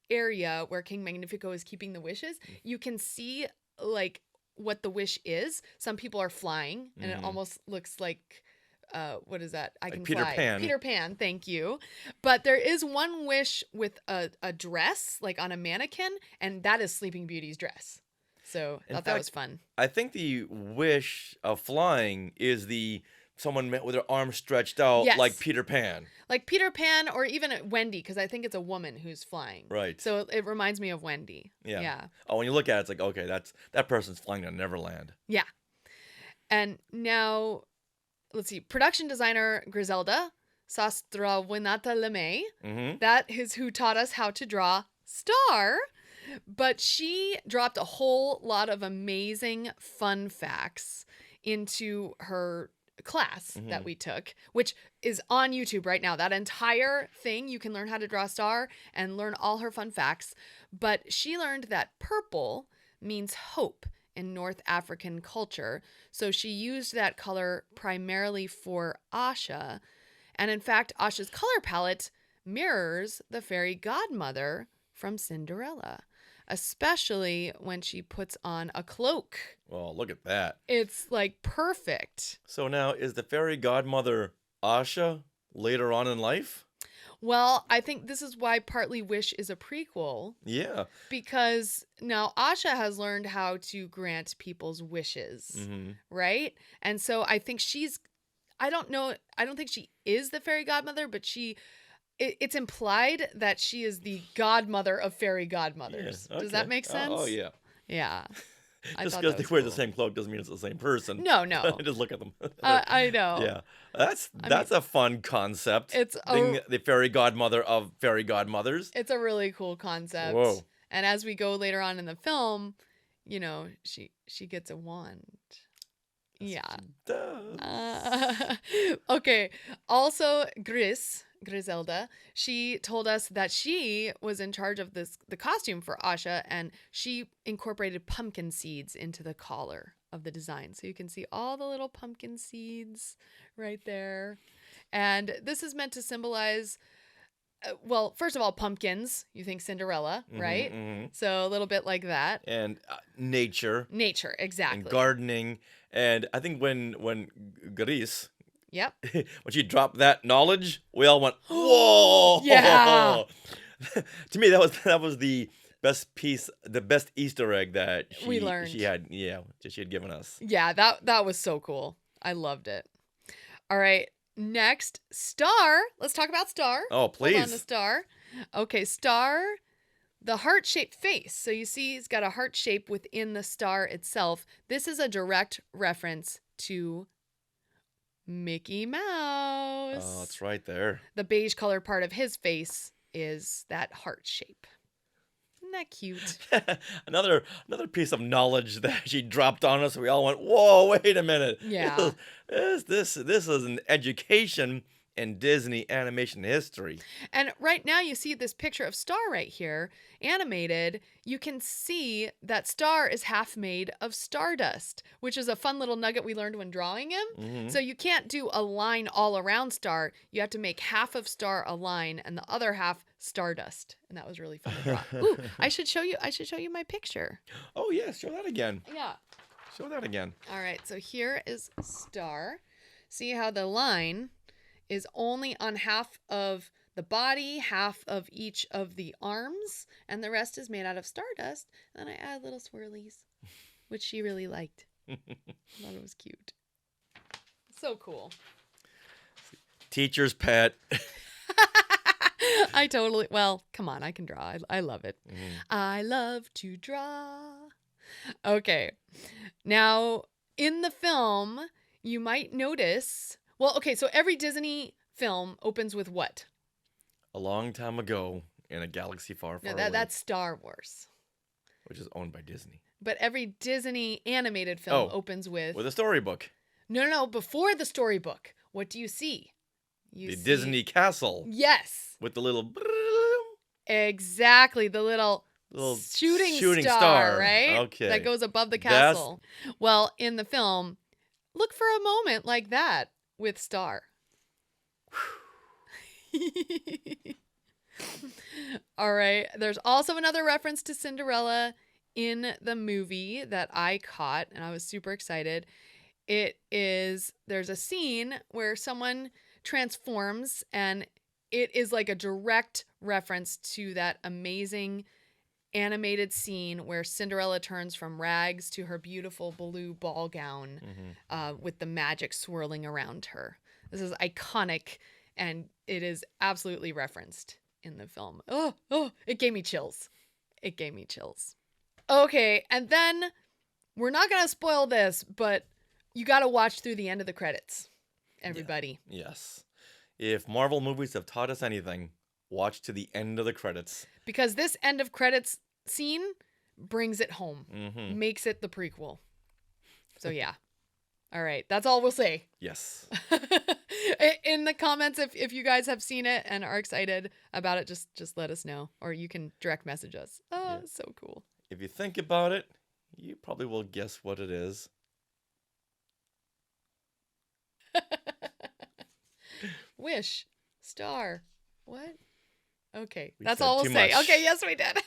Speaker 2: area where King Magnifico is keeping the wishes, you can see like what the wish is. Some people are flying and it almost looks like what is that? I can
Speaker 1: Peter
Speaker 2: fly.
Speaker 1: Pan.
Speaker 2: Peter Pan, thank you. But there is one wish with a dress, like on a mannequin, and that is Sleeping Beauty's dress. So I thought that was fun.
Speaker 1: I think the wish of flying is someone with their arms stretched out, like Peter Pan.
Speaker 2: Like Peter Pan, or even Wendy, because I think it's a woman who's flying.
Speaker 1: Right.
Speaker 2: So it reminds me of Wendy. Yeah.
Speaker 1: Oh, when you look at it, it's like, okay, that person's flying to Neverland.
Speaker 2: Yeah. And now, let's see, production designer Griselda Sastrawinata LeMay, that is who taught us how to draw Star. But she dropped a whole lot of amazing fun facts into her class that we took, which is on YouTube right now. That entire thing, you can learn how to draw a star and learn all her fun facts. But she learned that purple means hope in North African culture. So she used that color primarily for Asha. And in fact, Asha's color palette mirrors the fairy godmother from Cinderella, especially when she puts on a cloak.
Speaker 1: Well, look at that.
Speaker 2: It's like perfect.
Speaker 1: So now, is the fairy godmother Asha later on in life?
Speaker 2: Well, I think this is why Partly Wish is a prequel.
Speaker 1: Yeah.
Speaker 2: Because now Asha has learned how to grant people's wishes, right? And so I think I don't think she is the fairy godmother, but it's implied that she is the godmother of fairy godmothers.
Speaker 1: Yeah, okay.
Speaker 2: Does that make sense?
Speaker 1: Oh, yeah.
Speaker 2: Yeah.
Speaker 1: Just because they wear the same cloak doesn't mean it's the same person.
Speaker 2: No, no.
Speaker 1: Just look at them.
Speaker 2: I know.
Speaker 1: Yeah. That's a fun concept.
Speaker 2: It's
Speaker 1: being the fairy godmother of fairy godmothers.
Speaker 2: It's a really cool concept.
Speaker 1: Whoa.
Speaker 2: And as we go later on in the film, she gets a wand. Yeah. Okay. Also, Griselda, she told us that she was in charge of the costume for Asha, and she incorporated pumpkin seeds into the collar of the design. So you can see all the little pumpkin seeds right there. And this is meant to symbolize, well, first of all, pumpkins. You think Cinderella, right?
Speaker 1: Mm-hmm.
Speaker 2: So a little bit like that.
Speaker 1: And nature.
Speaker 2: Nature, exactly.
Speaker 1: And gardening. And I think when Gris,
Speaker 2: yep,
Speaker 1: when she dropped that knowledge, we all went, "Whoa!"
Speaker 2: Yeah.
Speaker 1: To me, that was the best piece, the best Easter egg that
Speaker 2: we learned.
Speaker 1: She had given us.
Speaker 2: Yeah, that was so cool. I loved it. All right, next, Star. Let's talk about Star.
Speaker 1: Oh, please.
Speaker 2: Hold on to Star. Okay, Star. The heart-shaped face. So you see he's got a heart shape within the star itself. This is a direct reference to Mickey Mouse.
Speaker 1: Oh, it's right there.
Speaker 2: The beige color part of his face is that heart shape. Isn't that cute?
Speaker 1: another piece of knowledge that she dropped on us. We all went, "Whoa, wait a minute."
Speaker 2: Yeah.
Speaker 1: This is an education in Disney animation history.
Speaker 2: And right now you see this picture of Star right here, animated. You can see that Star is half made of stardust, which is a fun little nugget we learned when drawing him.
Speaker 1: Mm-hmm.
Speaker 2: So you can't do a line all around Star. You have to make half of Star a line and the other half stardust. And that was really fun to draw. Ooh, I should show you my picture.
Speaker 1: Oh, yeah, show that again.
Speaker 2: Yeah.
Speaker 1: Show that again.
Speaker 2: All right, so here is Star. See how the line is only on half of the body, half of each of the arms, and the rest is made out of stardust. And I add little swirlies, which she really liked. I thought it was cute. So cool.
Speaker 1: Teacher's pet.
Speaker 2: Well, come on, I can draw. I love it. Mm-hmm. I love to draw. Okay. Now, in the film, you might notice... Well, okay, so every Disney film opens with what?
Speaker 1: A long time ago in a galaxy far, far away.
Speaker 2: That's Star Wars.
Speaker 1: Which is owned by Disney.
Speaker 2: But every Disney animated film opens with...
Speaker 1: With a storybook.
Speaker 2: No, before the storybook. What do you see?
Speaker 1: The Disney castle.
Speaker 2: Yes.
Speaker 1: With the little...
Speaker 2: Exactly, the little shooting star, right?
Speaker 1: Okay.
Speaker 2: That goes above the castle. Well, in the film, look for a moment like that. With Star. All right. There's also another reference to Cinderella in the movie that I caught, and I was super excited. There's a scene where someone transforms, and it is like a direct reference to that amazing animated scene where Cinderella turns from rags to her beautiful blue ball gown, with the magic swirling around her. This is iconic, and it is absolutely referenced in the film. Oh, it gave me chills. Okay, and then we're not going to spoil this, but you got to watch through the end of the credits, everybody.
Speaker 1: Yeah. Yes. If Marvel movies have taught us anything, watch to the end of the credits.
Speaker 2: Because this end of credits scene brings it home, makes it the prequel. So yeah. All right. That's all we'll say.
Speaker 1: Yes.
Speaker 2: In the comments, if you guys have seen it and are excited about it, just let us know. Or you can direct message us. Oh, so cool.
Speaker 1: If you think about it, you probably will guess what it is.
Speaker 2: Wish. Star. What? Okay.
Speaker 1: We
Speaker 2: That's
Speaker 1: said
Speaker 2: all we'll
Speaker 1: too
Speaker 2: say.
Speaker 1: much.
Speaker 2: Okay. Yes, we did.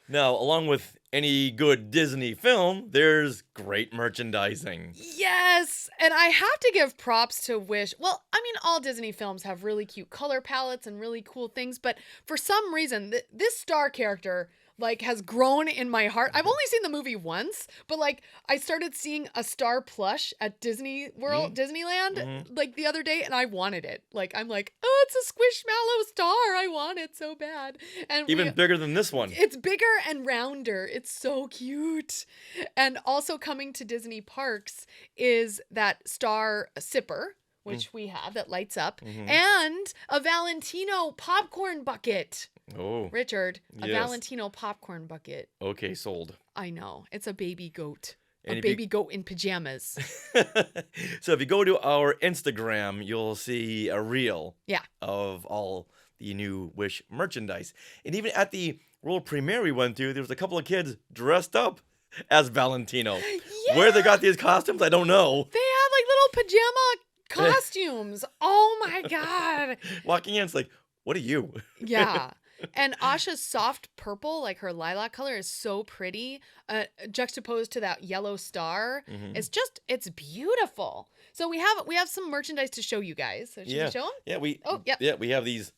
Speaker 1: Now, along with any good Disney film, there's great merchandising.
Speaker 2: Yes. And I have to give props to Wish. Well, I mean, all Disney films have really cute color palettes and really cool things. But for some reason, this Star character like has grown in my heart. I've only seen the movie once, but like I started seeing a Star plush at Disney World, Disneyland, like the other day, and I wanted it. Like I'm like, oh, it's a Squishmallow Star. I want it so bad. And
Speaker 1: Even bigger than this one.
Speaker 2: it's bigger and rounder. It's so cute. And also coming to Disney parks is that Star sipper, which we have that lights up, and a Valentino popcorn bucket.
Speaker 1: Oh.
Speaker 2: Richard, a
Speaker 1: yes.
Speaker 2: Valentino popcorn bucket.
Speaker 1: Okay, sold.
Speaker 2: I know. It's a baby goat.
Speaker 1: And
Speaker 2: A
Speaker 1: if you-
Speaker 2: baby goat in pajamas.
Speaker 1: So if you go to our Instagram, you'll see a reel
Speaker 2: Yeah.
Speaker 1: of all the new Wish merchandise. And even at the world premiere we went to, there was a couple of kids dressed up as Valentino. Where they got these costumes, I don't know.
Speaker 2: They had like little pajama costumes. Oh my God.
Speaker 1: Walking in, it's like, what are you?
Speaker 2: Yeah. And Asha's soft purple, like her lilac color, is so pretty, juxtaposed to that yellow star. It's beautiful. So we have some merchandise to show you guys. So should we show them?
Speaker 1: Yeah, we have these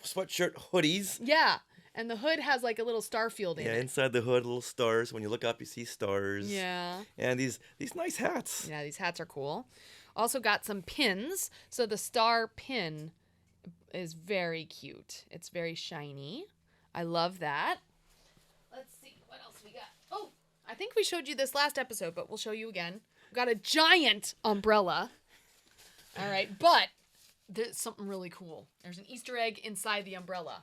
Speaker 1: sweatshirt hoodies.
Speaker 2: Yeah. And the hood has like a little star field in
Speaker 1: Yeah,
Speaker 2: it.
Speaker 1: inside the hood, little stars. When you look up, you see stars.
Speaker 2: Yeah.
Speaker 1: And these nice hats.
Speaker 2: Yeah, these hats are cool. Also got some pins. So the star pin is very cute. It's very shiny. I love that. Let's see what else we got. Oh, I think we showed you this last episode, but we'll show you again. We got a giant umbrella. All right, but there's something really cool. There's an Easter egg inside the umbrella.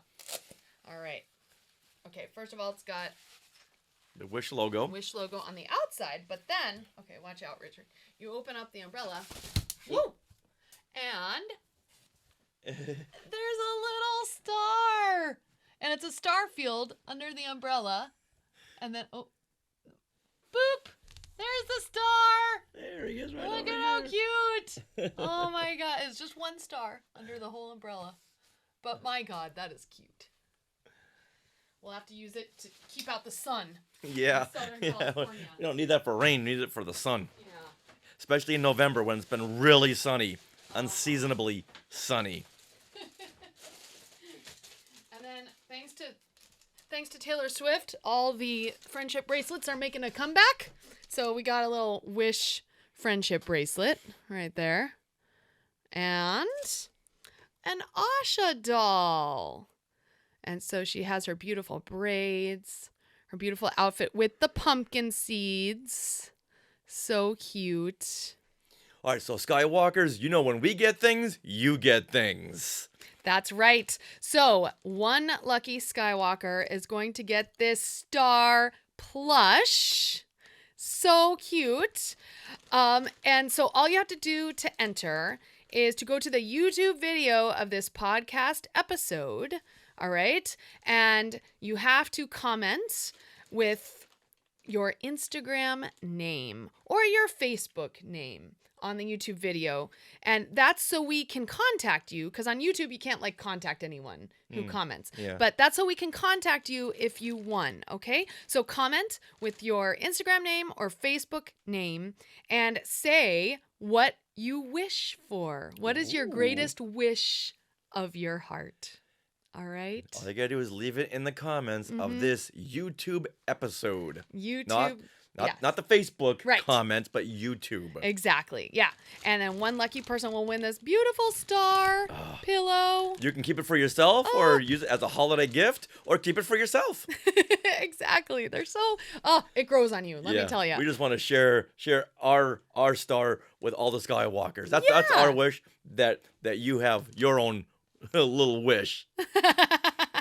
Speaker 2: All right. Okay, first of all, it's got
Speaker 1: The Wish logo.
Speaker 2: Wish logo on the outside, but then, okay, watch out, Richard. You open up the umbrella. Woo! And there's a little star. And it's a star field under the umbrella. And then, oh, boop. There's the star.
Speaker 1: There he is right
Speaker 2: Look
Speaker 1: over
Speaker 2: at how
Speaker 1: here.
Speaker 2: cute. Oh my God. It's just one star under the whole umbrella. But my God, that is cute. We'll have to use it to keep out the sun.
Speaker 1: Yeah.
Speaker 2: In Southern
Speaker 1: Yeah.
Speaker 2: California.
Speaker 1: We don't need that for rain. We need it for the sun.
Speaker 2: Yeah.
Speaker 1: Especially in November when it's been really sunny. Unseasonably sunny.
Speaker 2: And then thanks to Taylor Swift, all the friendship bracelets are making a comeback. So we got a little Wish friendship bracelet right there. And an Asha doll. And so she has her beautiful braids, her beautiful outfit with the pumpkin seeds. So cute.
Speaker 1: All right, so Skywalkers, you know when we get things, you get things.
Speaker 2: That's right. So one lucky Skywalker is going to get this star plush. So cute. And so all you have to do to enter is to go to the YouTube video of this podcast episode. All right. And you have to comment with your Instagram name or your Facebook name on the YouTube video. And that's so we can contact you, because on YouTube you can't like contact anyone who comments.
Speaker 1: Yeah.
Speaker 2: But that's so we can contact you if you won, okay? So comment with your Instagram name or Facebook name and say what you wish for. What is your greatest wish of your heart? All right.
Speaker 1: All you gotta do is leave it in the comments of this YouTube episode.
Speaker 2: YouTube.
Speaker 1: Not the Facebook
Speaker 2: Right.
Speaker 1: comments, but YouTube.
Speaker 2: Exactly. Yeah. And then one lucky person will win this beautiful star pillow.
Speaker 1: You can keep it for yourself or use it as a holiday gift or keep it for yourself.
Speaker 2: Exactly. They're so it grows on you, let me tell you.
Speaker 1: We just want to share our star with all the Skywalkers. That's our wish, that you have your own little wish.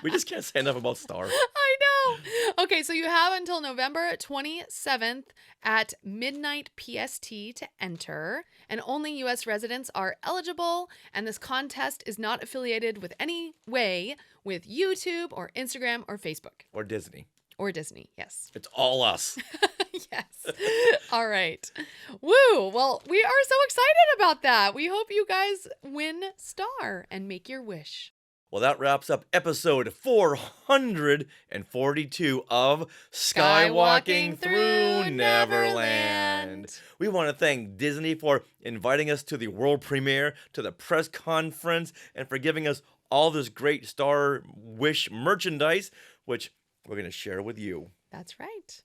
Speaker 1: We just can't say enough about Star.
Speaker 2: I know. Okay, so you have until November 27th at midnight PST to enter, and only U.S. residents are eligible, and this contest is not affiliated with any way with YouTube or Instagram or Facebook.
Speaker 1: Or Disney.
Speaker 2: Or Disney, yes.
Speaker 1: It's all us.
Speaker 2: Yes. All right. Woo! Well, we are so excited about that. We hope you guys win Star and make your wish.
Speaker 1: Well, that wraps up episode 442 of Skywalking Through Neverland. We want to thank Disney for inviting us to the world premiere, to the press conference, and for giving us all this great Star Wish merchandise, which we're going to share with you.
Speaker 2: That's right.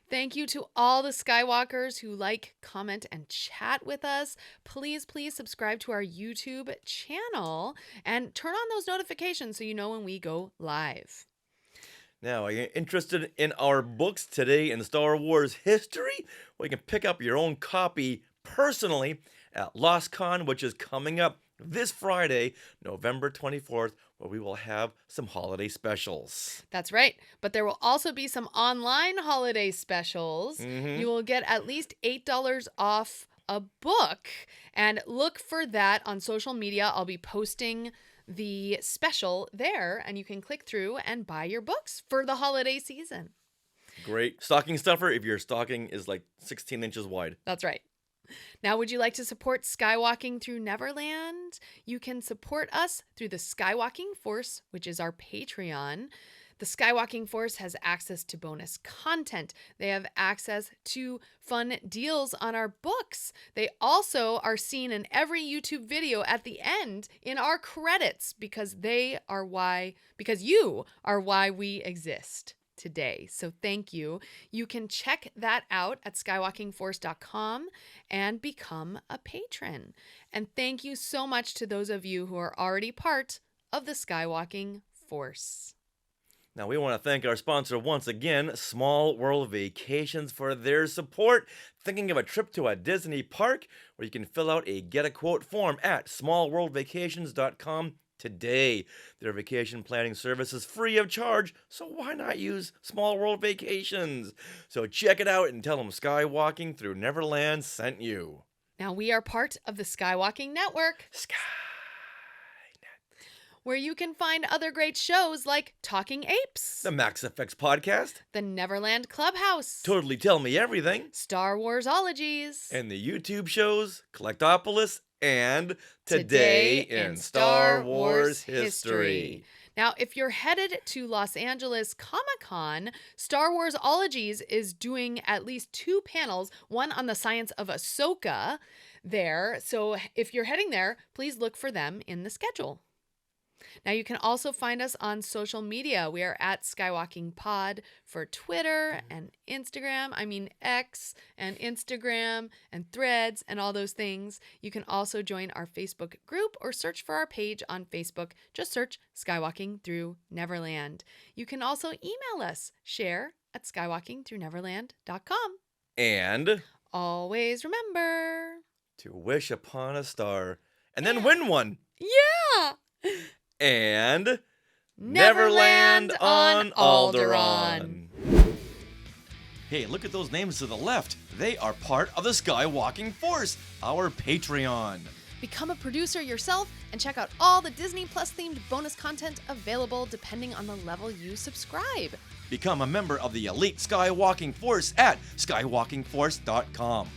Speaker 2: Thank you to all the Skywalkers who like, comment, and chat with us. Please subscribe to our YouTube channel and turn on those notifications so you know when we go live.
Speaker 1: Now, are you interested in our books today in Star Wars history? Well, you can pick up your own copy personally at LostCon, which is coming up this Friday, November 24th, where we will have some holiday specials.
Speaker 2: That's right. But there will also be some online holiday specials.
Speaker 1: Mm-hmm.
Speaker 2: You will get at least $8 off a book. And look for that on social media. I'll be posting the special there, and you can click through and buy your books for the holiday season.
Speaker 1: Great stocking stuffer if your stocking is like 16 inches wide.
Speaker 2: That's right. Now, would you like to support Skywalking Through Neverland? You can support us through the Skywalking Force, which is our Patreon. The Skywalking Force has access to bonus content. They have access to fun deals on our books. They also are seen in every YouTube video at the end in our credits because you are why we exist today. So thank you. You can check that out at skywalkingforce.com and become a patron. And thank you so much to those of you who are already part of the Skywalking Force.
Speaker 1: Now, we want to thank our sponsor once again, Small World Vacations, for their support. Thinking of a trip to a Disney park? Where you can fill out a Get a Quote form at smallworldvacations.com today. Their vacation planning service is free of charge, so why not use Small World Vacations? So check it out and tell them Skywalking Through Neverland sent you.
Speaker 2: Now we are part of the Skywalking Network. Where you can find other great shows like Talking Apes,
Speaker 1: The Max Effects Podcast,
Speaker 2: The Neverland Clubhouse,
Speaker 1: Totally Tell Me Everything,
Speaker 2: Star Warsologies,
Speaker 1: and the YouTube shows Collectopolis and Today in Star Wars History.
Speaker 2: Now, if you're headed to Los Angeles Comic-Con, Star Warsologies is doing at least 2 panels, one on the science of Ahsoka there. So if you're heading there, please look for them in the schedule. Now, you can also find us on social media. We are at Skywalking Pod for Twitter and Instagram. X and Instagram and Threads and all those things. You can also join our Facebook group or search for our page on Facebook. Just search Skywalking Through Neverland. You can also email us, share@skywalkingthrough.neverland.com.
Speaker 1: And
Speaker 2: always remember
Speaker 1: to wish upon a star and then win one.
Speaker 2: Yeah!
Speaker 1: And Neverland on Alderaan. Hey, look at those names to the left. They are part of the Skywalking Force, our Patreon.
Speaker 2: Become a producer yourself and check out all the Disney Plus themed bonus content available depending on the level you subscribe.
Speaker 1: Become a member of the elite Skywalking Force at skywalkingforce.com.